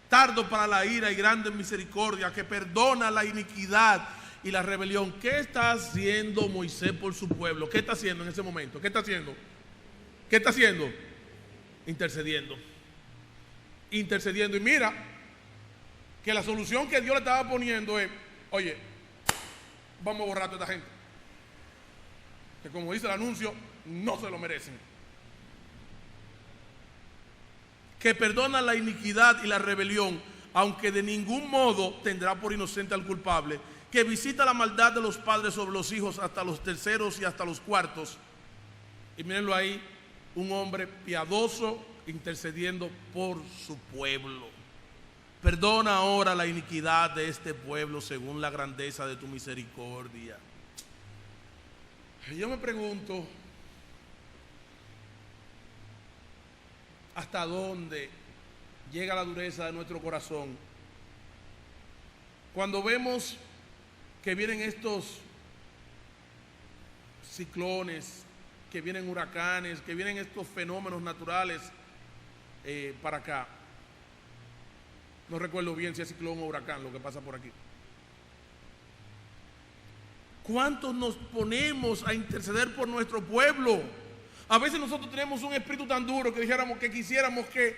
tardo para la ira y grande en misericordia, que perdona la iniquidad y la rebelión. ¿Qué está haciendo Moisés por su pueblo? ¿Qué está haciendo en ese momento? ¿Qué está haciendo? ¿Qué está haciendo? Intercediendo. Intercediendo. Y mira que la solución que Dios le estaba poniendo es: oye, vamos a borrar a toda esta gente, que como dice el anuncio, no se lo merecen. Que perdona la iniquidad y la rebelión, aunque de ningún modo tendrá por inocente al culpable. Que visita la maldad de los padres sobre los hijos hasta los terceros y hasta los cuartos. Y mírenlo ahí, un hombre piadoso intercediendo por su pueblo. Perdona ahora la iniquidad de este pueblo según la grandeza de tu misericordia. Y yo me pregunto, ¿hasta dónde llega la dureza de nuestro corazón cuando vemos que vienen estos ciclones, que vienen huracanes, que vienen estos fenómenos naturales para acá? No recuerdo bien si es ciclón o huracán lo que pasa por aquí. ¿Cuántos nos ponemos a interceder por nuestro pueblo? A veces nosotros tenemos un espíritu tan duro que dijéramos, que quisiéramos que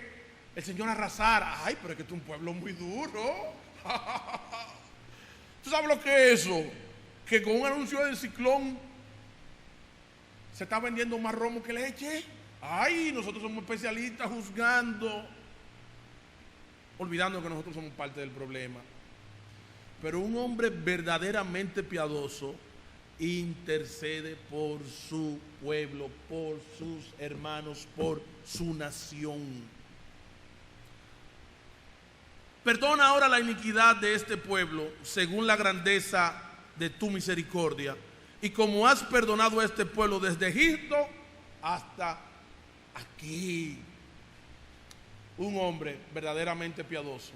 el Señor arrasara. Ay, pero es que es un pueblo muy duro. ¿Tú sabes lo que es eso? Que con un anuncio del ciclón se está vendiendo más romo que leche. Ay, nosotros somos especialistas juzgando, olvidando que nosotros somos parte del problema. Pero un hombre verdaderamente piadoso intercede por su pueblo, por sus hermanos, por su nación. Perdona ahora la iniquidad de este pueblo según la grandeza de tu misericordia, y como has perdonado a este pueblo desde Egipto hasta aquí. Un hombre verdaderamente piadoso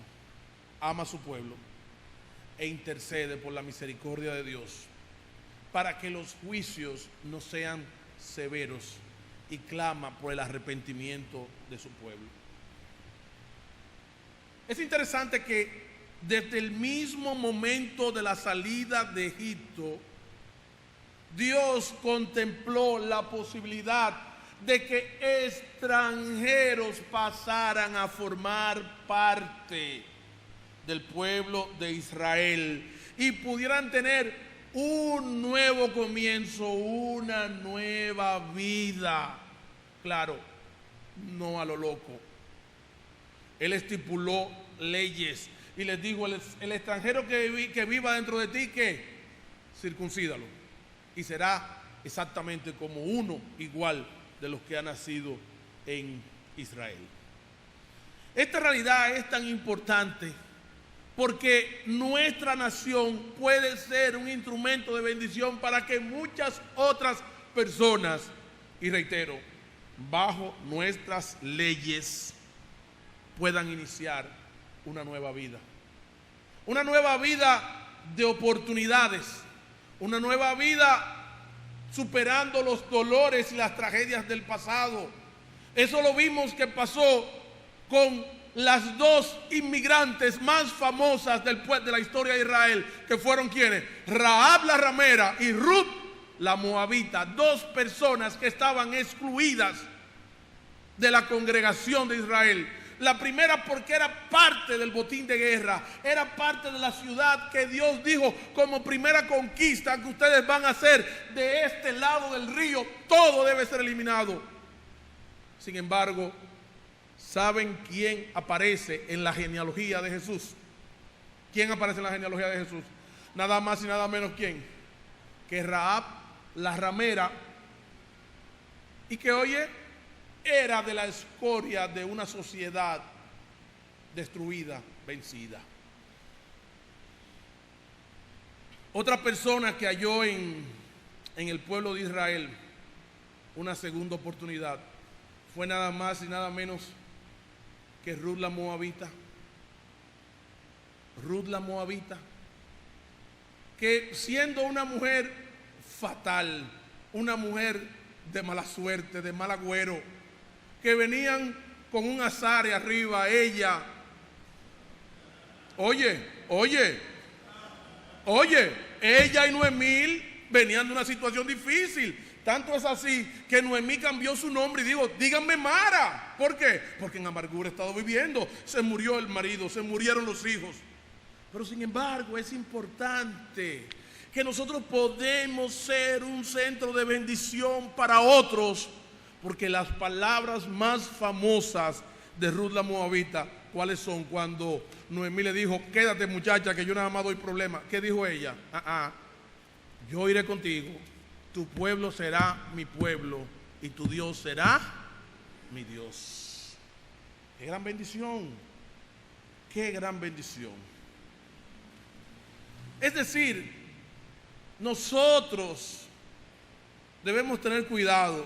ama a su pueblo e intercede por la misericordia de Dios para que los juicios no sean severos, y clama por el arrepentimiento de su pueblo. Es interesante que desde el mismo momento de la salida de Egipto, Dios contempló la posibilidad de que extranjeros pasaran a formar parte del pueblo de Israel y pudieran tener un nuevo comienzo, una nueva vida. Claro, no a lo loco. Él estipuló leyes y les dijo: el extranjero que viva dentro de ti, ¿qué? Circuncídalo, y será exactamente como uno igual de los que han nacido en Israel. Esta realidad es tan importante porque nuestra nación puede ser un instrumento de bendición para que muchas otras personas, y reitero, bajo nuestras leyes, puedan iniciar una nueva vida. Una nueva vida de oportunidades, una nueva vida superando los dolores y las tragedias del pasado. Eso lo vimos que pasó con las dos inmigrantes más famosas de la historia de Israel, que fueron ¿quiénes? Rahab la ramera y Ruth la moabita, dos personas que estaban excluidas de la congregación de Israel. La primera porque era parte del botín de guerra, era parte de la ciudad que Dios dijo como primera conquista que ustedes van a hacer de este lado del río, todo debe ser eliminado. Sin embargo, ¿saben quién aparece en la genealogía de Jesús? ¿Quién aparece en la genealogía de Jesús? Nada más y nada menos que Rahab la ramera, y que oye, era de la escoria de una sociedad destruida, vencida. Otra persona que halló en el pueblo de Israel una segunda oportunidad fue nada más y nada menos que Ruth la Moabita. Ruth la Moabita, que siendo una mujer fatal, una mujer de mala suerte, de mal agüero, que venían con un azar arriba, ella, ella y Noemí venían de una situación difícil. Tanto es así que Noemí cambió su nombre y dijo: díganme Mara. ¿Por qué? Porque en amargura he estado viviendo. Se murió el marido, se murieron los hijos. Pero sin embargo es importante que nosotros podemos ser un centro de bendición para otros, porque las palabras más famosas de Ruth la Moabita, ¿cuáles son? Cuando Noemí le dijo: quédate muchacha, que yo nada más doy problemas. ¿Qué dijo ella? Yo iré contigo, tu pueblo será mi pueblo y tu Dios será mi Dios. ¡Qué gran bendición! ¡Qué gran bendición! Es decir, nosotros debemos tener cuidado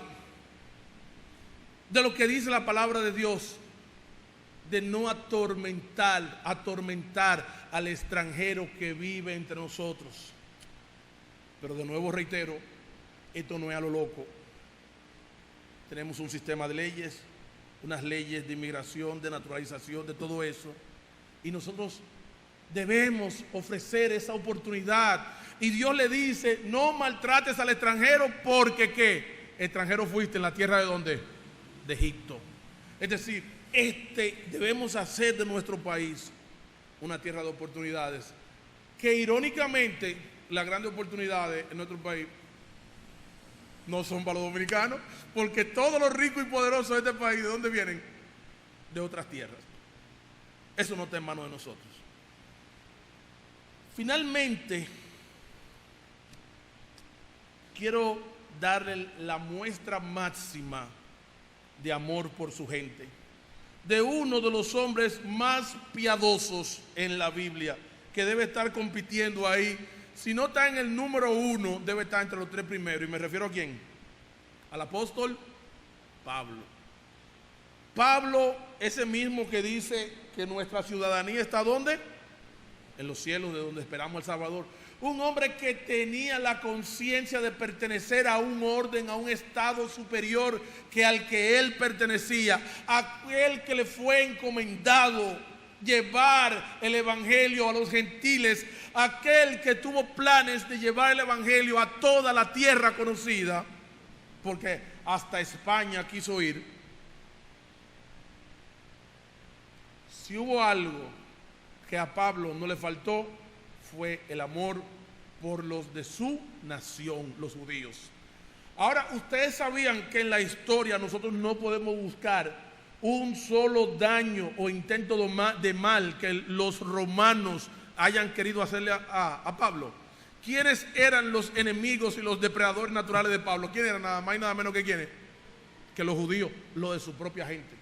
de lo que dice la palabra de Dios, de no atormentar al extranjero que vive entre nosotros. Pero de nuevo reitero, esto no es a lo loco. Tenemos un sistema de leyes, unas leyes de inmigración, de naturalización, de todo eso, y nosotros debemos ofrecer esa oportunidad. Y Dios le dice: no maltrates al extranjero, porque ¿qué? Extranjero fuiste en la tierra de ¿dónde? De Egipto. Es decir, debemos hacer de nuestro país una tierra de oportunidades, que irónicamente las grandes oportunidades en nuestro país no son para los dominicanos, porque todos los ricos y poderosos de este país, ¿de dónde vienen? De otras tierras. Eso no está en manos de nosotros. Finalmente, quiero darle la muestra máxima de amor por su gente, de uno de los hombres más piadosos en la Biblia, que debe estar compitiendo ahí. Si no está en el número 1, debe estar entre los 3 primeros. ¿Y me refiero a quién? Al apóstol Pablo. Pablo, ese mismo que dice que nuestra ciudadanía está ¿dónde? En los cielos, de donde esperamos al Salvador. Un hombre que tenía la conciencia de pertenecer a un orden, a un estado superior que al que él pertenecía, aquel que le fue encomendado llevar el evangelio a los gentiles, aquel que tuvo planes de llevar el evangelio a toda la tierra conocida, porque hasta España quiso ir. Si hubo algo que a Pablo no le faltó, fue el amor por los de su nación, los judíos. Ahora, ustedes sabían que en la historia nosotros no podemos buscar un solo daño o intento de mal que los romanos hayan querido hacerle a Pablo. ¿Quiénes eran los enemigos y los depredadores naturales de Pablo? ¿Quiénes eran? Nada más y nada menos que quiénes, que los judíos, los de su propia gente.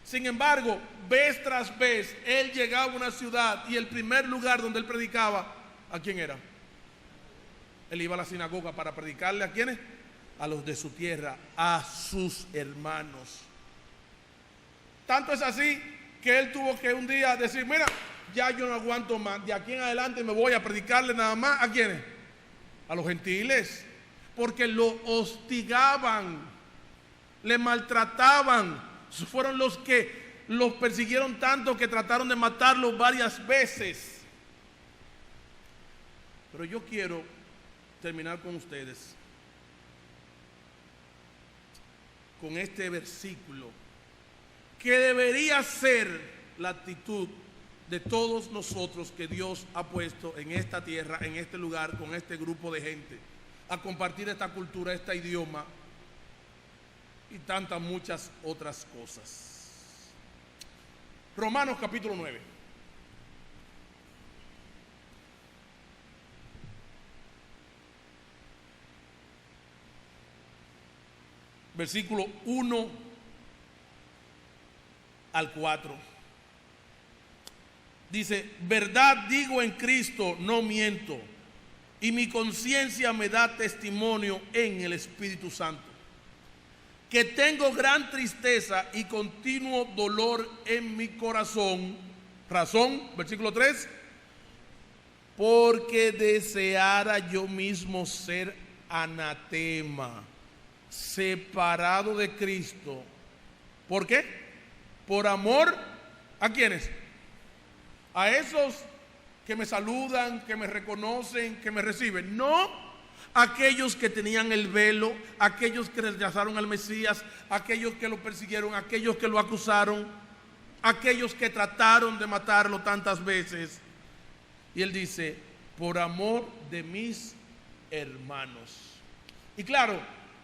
Sin embargo, vez tras vez, él llegaba a una ciudad y el primer lugar donde él predicaba, ¿a quién era? Él iba a la sinagoga para predicarle, ¿a quiénes? A los de su tierra, a sus hermanos. Tanto es así que él tuvo que un día decir: mira, ya yo no aguanto más, de aquí en adelante me voy a predicarle nada más, ¿a quiénes? A los gentiles, porque lo hostigaban, le maltrataban. Fueron los que los persiguieron tanto que trataron de matarlo varias veces. Pero yo quiero terminar con ustedes con este versículo, que debería ser la actitud de todos nosotros que Dios ha puesto en esta tierra, en este lugar, con este grupo de gente, a compartir esta cultura, este idioma y tantas muchas otras cosas. Romanos capítulo 9. Versículo 1 al 4. Dice: verdad digo en Cristo, no miento, y mi conciencia me da testimonio en el Espíritu Santo, que tengo gran tristeza y continuo dolor en mi corazón. Razón, versículo 3, porque deseara yo mismo ser anatema, separado de Cristo. ¿Por qué? Por amor, ¿a quiénes? A esos que me saludan, que me reconocen, que me reciben. No, aquellos que tenían el velo, aquellos que rechazaron al Mesías, aquellos que lo persiguieron, aquellos que lo acusaron, aquellos que trataron de matarlo tantas veces. Y él dice, por amor de mis hermanos. Y claro,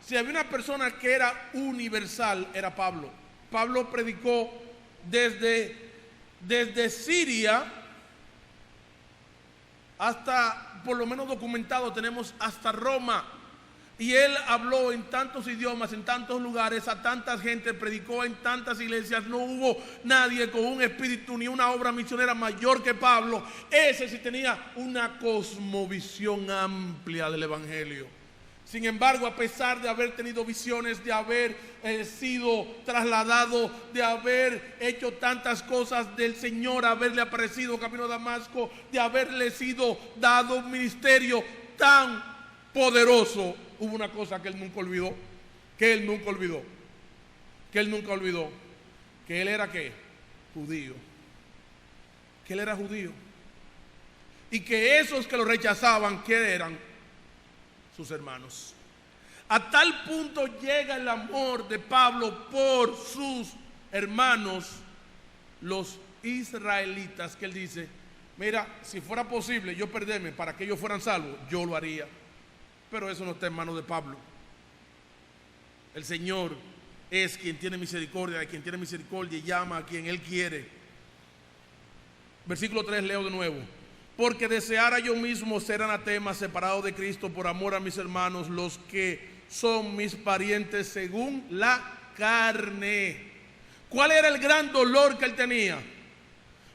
si había una persona que era universal, era Pablo. Pablo predicó desde Siria hasta, por lo menos documentado tenemos, hasta Roma. Y él habló en tantos idiomas, en tantos lugares, a tanta gente, predicó en tantas iglesias. No hubo nadie con un espíritu ni una obra misionera mayor que Pablo. Ese sí tenía una cosmovisión amplia del evangelio. Sin embargo, a pesar de haber tenido visiones, de haber sido trasladado, de haber hecho tantas cosas, del Señor haberle aparecido camino a Damasco, de haberle sido dado un ministerio tan poderoso, hubo una cosa que él nunca olvidó, que él era ¿qué? Judío. Que él era judío. Y que esos que lo rechazaban, ¿qué eran? Sus hermanos. A tal punto llega el amor de Pablo por sus hermanos, los israelitas, que él dice, mira, si fuera posible yo perderme para que ellos fueran salvos, yo lo haría. Pero eso no está en manos de Pablo. El Señor es quien tiene misericordia, quien tiene misericordia y llama a quien Él quiere. Versículo 3, leo de nuevo. Porque deseara yo mismo ser anatema, separado de Cristo, por amor a mis hermanos, los que son mis parientes según la carne. ¿Cuál era el gran dolor que él tenía?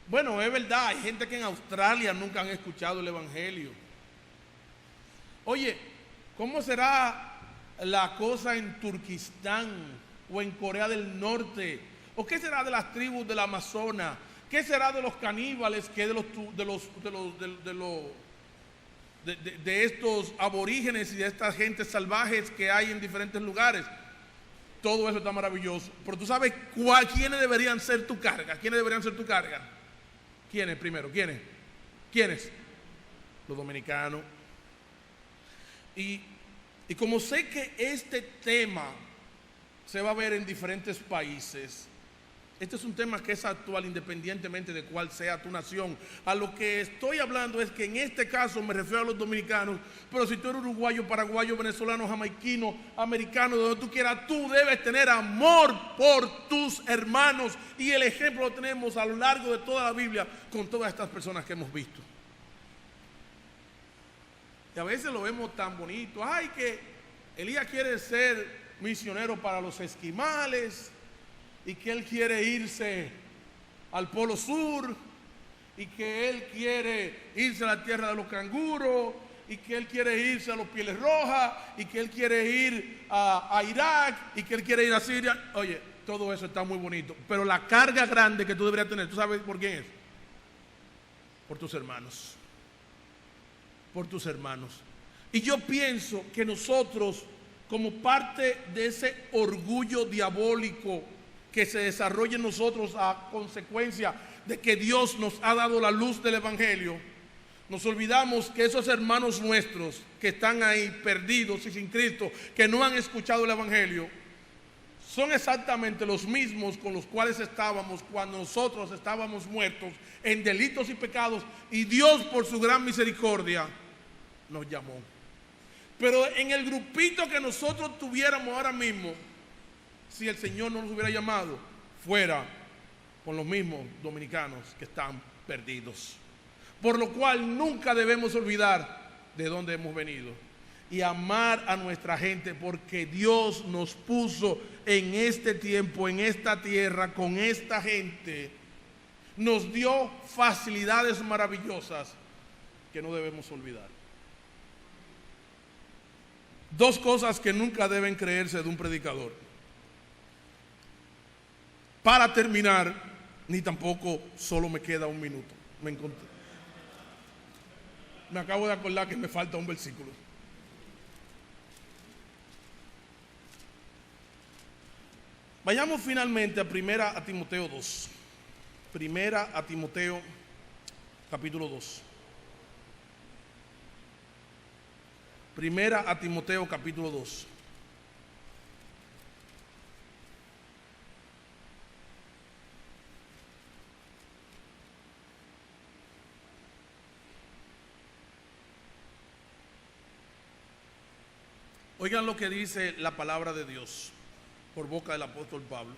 Bueno, es verdad, hay gente que en Australia nunca han escuchado el evangelio. Oye, ¿cómo será la cosa en Turquistán o en Corea del Norte? ¿O qué será de las tribus del Amazonas? ¿Qué será de los caníbales, que de estos aborígenes y de estas gentes salvajes que hay en diferentes lugares? Todo eso está maravilloso. Pero tú sabes quiénes deberían ser tu carga. ¿Quiénes deberían ser tu carga? ¿Quiénes primero? ¿Quiénes? Los dominicanos. Y como sé que este tema se va a ver en diferentes países, este es un tema que es actual independientemente de cuál sea tu nación. A lo que estoy hablando es que en este caso me refiero a los dominicanos, pero si tú eres uruguayo, paraguayo, venezolano, jamaiquino, americano, donde tú quieras, tú debes tener amor por tus hermanos. Y el ejemplo lo tenemos a lo largo de toda la Biblia con todas estas personas que hemos visto. Y a veces lo vemos tan bonito. Ay, que Elías quiere ser misionero para los esquimales, y que él quiere irse al Polo Sur, y que él quiere irse a la tierra de los canguros, y que él quiere irse a los Pieles Rojas, y que él quiere ir a Irak, y que él quiere ir a Siria. Oye, todo eso está muy bonito, pero la carga grande que tú deberías tener, ¿tú sabes por quién es? Por tus hermanos. Por tus hermanos. Y yo pienso que nosotros, como parte de ese orgullo diabólico que se desarrolla en nosotros a consecuencia de que Dios nos ha dado la luz del evangelio, nos olvidamos que esos hermanos nuestros que están ahí perdidos y sin Cristo, que no han escuchado el evangelio, son exactamente los mismos con los cuales estábamos cuando nosotros estábamos muertos en delitos y pecados, y Dios por su gran misericordia nos llamó. Pero en el grupito que nosotros tuviéramos ahora mismo, si el Señor no nos hubiera llamado, fuera con los mismos dominicanos que están perdidos. Por lo cual nunca debemos olvidar de dónde hemos venido y amar a nuestra gente, porque Dios nos puso en este tiempo, en esta tierra, con esta gente. Nos dio facilidades maravillosas que no debemos olvidar. Dos cosas que nunca deben creerse de un predicador. Para terminar, ni tampoco solo me queda un minuto. Me acabo de acordar que me falta un versículo. Vayamos finalmente a Primera a Timoteo 2. Primera a Timoteo capítulo 2. Primera a Timoteo capítulo 2. Oigan lo que dice la palabra de Dios por boca del apóstol Pablo.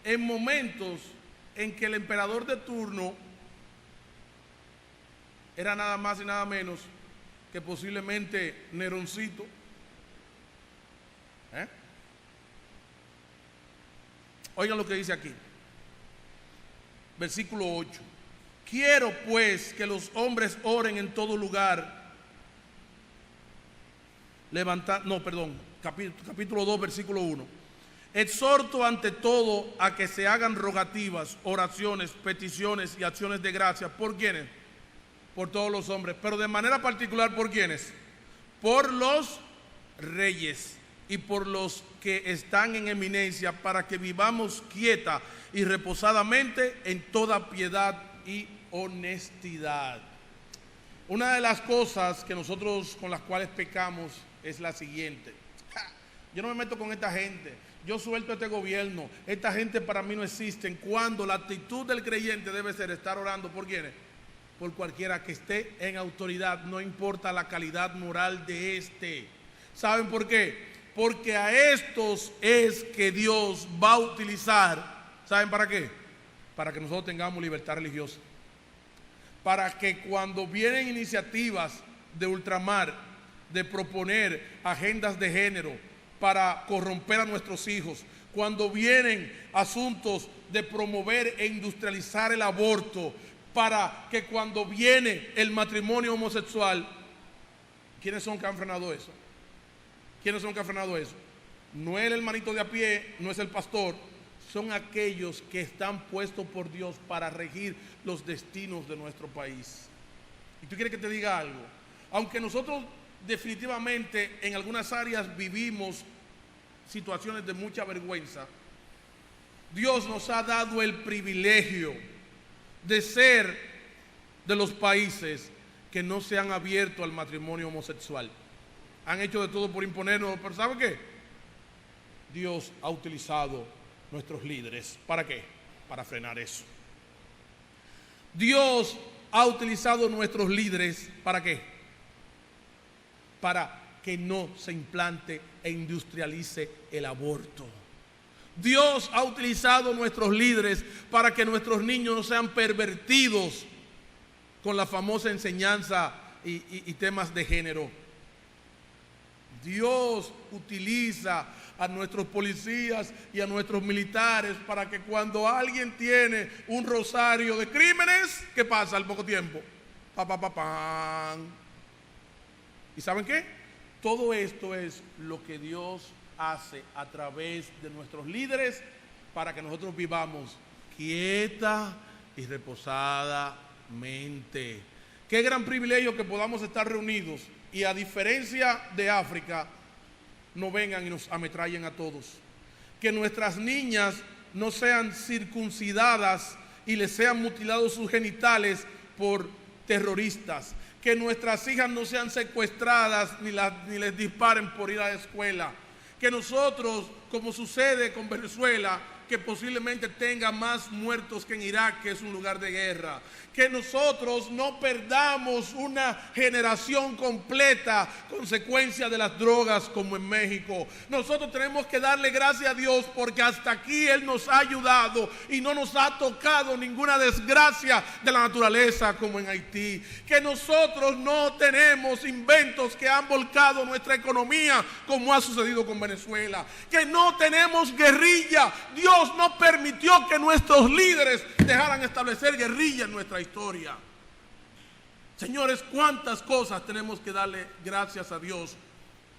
En momentos en que el emperador de turno era nada más y nada menos que posiblemente Neroncito. Oigan lo que dice aquí. Versículo 8. Quiero pues que los hombres oren en todo lugar. Capítulo 2, versículo 1. Exhorto ante todo a que se hagan rogativas, oraciones, peticiones y acciones de gracia. ¿Por quiénes? Por todos los hombres, pero de manera particular, ¿por quiénes? Por los reyes y por los que están en eminencia, para que vivamos quieta y reposadamente en toda piedad y honestidad. Una de las cosas que nosotros con las cuales pecamos es la siguiente: yo no me meto con esta gente, yo suelto este gobierno, esta gente para mí no existe. Cuando la actitud del creyente debe ser estar orando por quiénes, por cualquiera que esté en autoridad, no importa la calidad moral de este. ¿Saben por qué? Porque a estos es que Dios va a utilizar. ¿Saben para qué? Para que nosotros tengamos libertad religiosa, para que cuando vienen iniciativas de ultramar, de proponer agendas de género para corromper a nuestros hijos, cuando vienen asuntos de promover e industrializar el aborto, para que cuando viene el matrimonio homosexual, ¿quiénes son que han frenado eso? ¿Quiénes son que han frenado eso? No es el hermanito de a pie, no es el pastor, son aquellos que están puestos por Dios para regir los destinos de nuestro país. Y tú quieres que te diga algo, aunque nosotros definitivamente en algunas áreas vivimos situaciones de mucha vergüenza, Dios nos ha dado el privilegio de ser de los países que no se han abierto al matrimonio homosexual. Han hecho de todo por imponernos, pero ¿sabe qué? Dios ha utilizado nuestros líderes. ¿Para qué? Para frenar eso. Dios ha utilizado nuestros líderes. ¿Para qué? Para que no se implante e industrialice el aborto. Dios ha utilizado nuestros líderes para que nuestros niños no sean pervertidos con la famosa enseñanza y temas de género. Dios utiliza a nuestros policías y a nuestros militares para que cuando alguien tiene un rosario de crímenes, ¿qué pasa al poco tiempo? ¿Y saben qué? Todo esto es lo que Dios hace a través de nuestros líderes para que nosotros vivamos quieta y reposadamente. Qué gran privilegio que podamos estar reunidos y, a diferencia de África, no vengan y nos ametrallen a todos. Que nuestras niñas no sean circuncidadas y les sean mutilados sus genitales por terroristas. Que nuestras hijas no sean secuestradas ni les disparen por ir a la escuela. Que nosotros, como sucede con Venezuela, que posiblemente tenga más muertos que en Irak, que es un lugar de guerra. Que nosotros no perdamos una generación completa consecuencia de las drogas como en México. Nosotros tenemos que darle gracias a Dios porque hasta aquí Él nos ha ayudado y no nos ha tocado ninguna desgracia de la naturaleza como en Haití. Que nosotros no tenemos inventos que han volcado nuestra economía como ha sucedido con Venezuela. Que no tenemos guerrilla. Dios no permitió que nuestros líderes dejaran establecer guerrilla en nuestra historia. Señores, cuántas cosas tenemos que darle gracias a Dios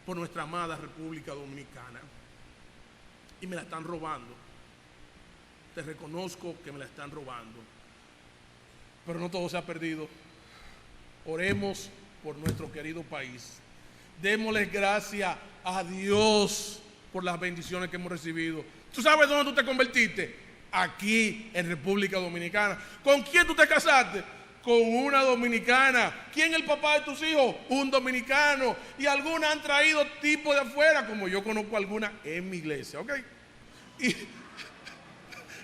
por nuestra amada República Dominicana. Y me la están robando. Te reconozco que me la están robando. Pero no todo se ha perdido. Oremos por nuestro querido país. Démosle gracias a Dios por las bendiciones que hemos recibido. ¿Tú sabes dónde tú te convertiste? Aquí en República Dominicana. ¿Con quién tú te casaste? Con una dominicana. ¿Quién es el papá de tus hijos? Un dominicano. Y algunas han traído tipos de afuera, como yo conozco algunas en mi iglesia, ¿ok?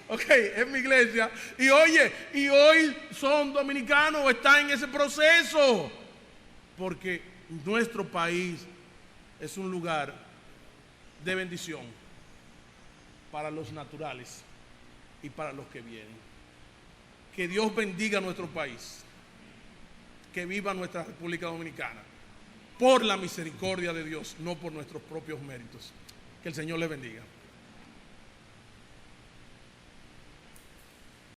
En mi iglesia. Y oye, y hoy son dominicanos, están en ese proceso. Porque nuestro país es un lugar de bendición para los naturales y para los que vienen. Que Dios bendiga a nuestro país. Que viva nuestra República Dominicana. Por la misericordia de Dios, no por nuestros propios méritos. Que el Señor le bendiga.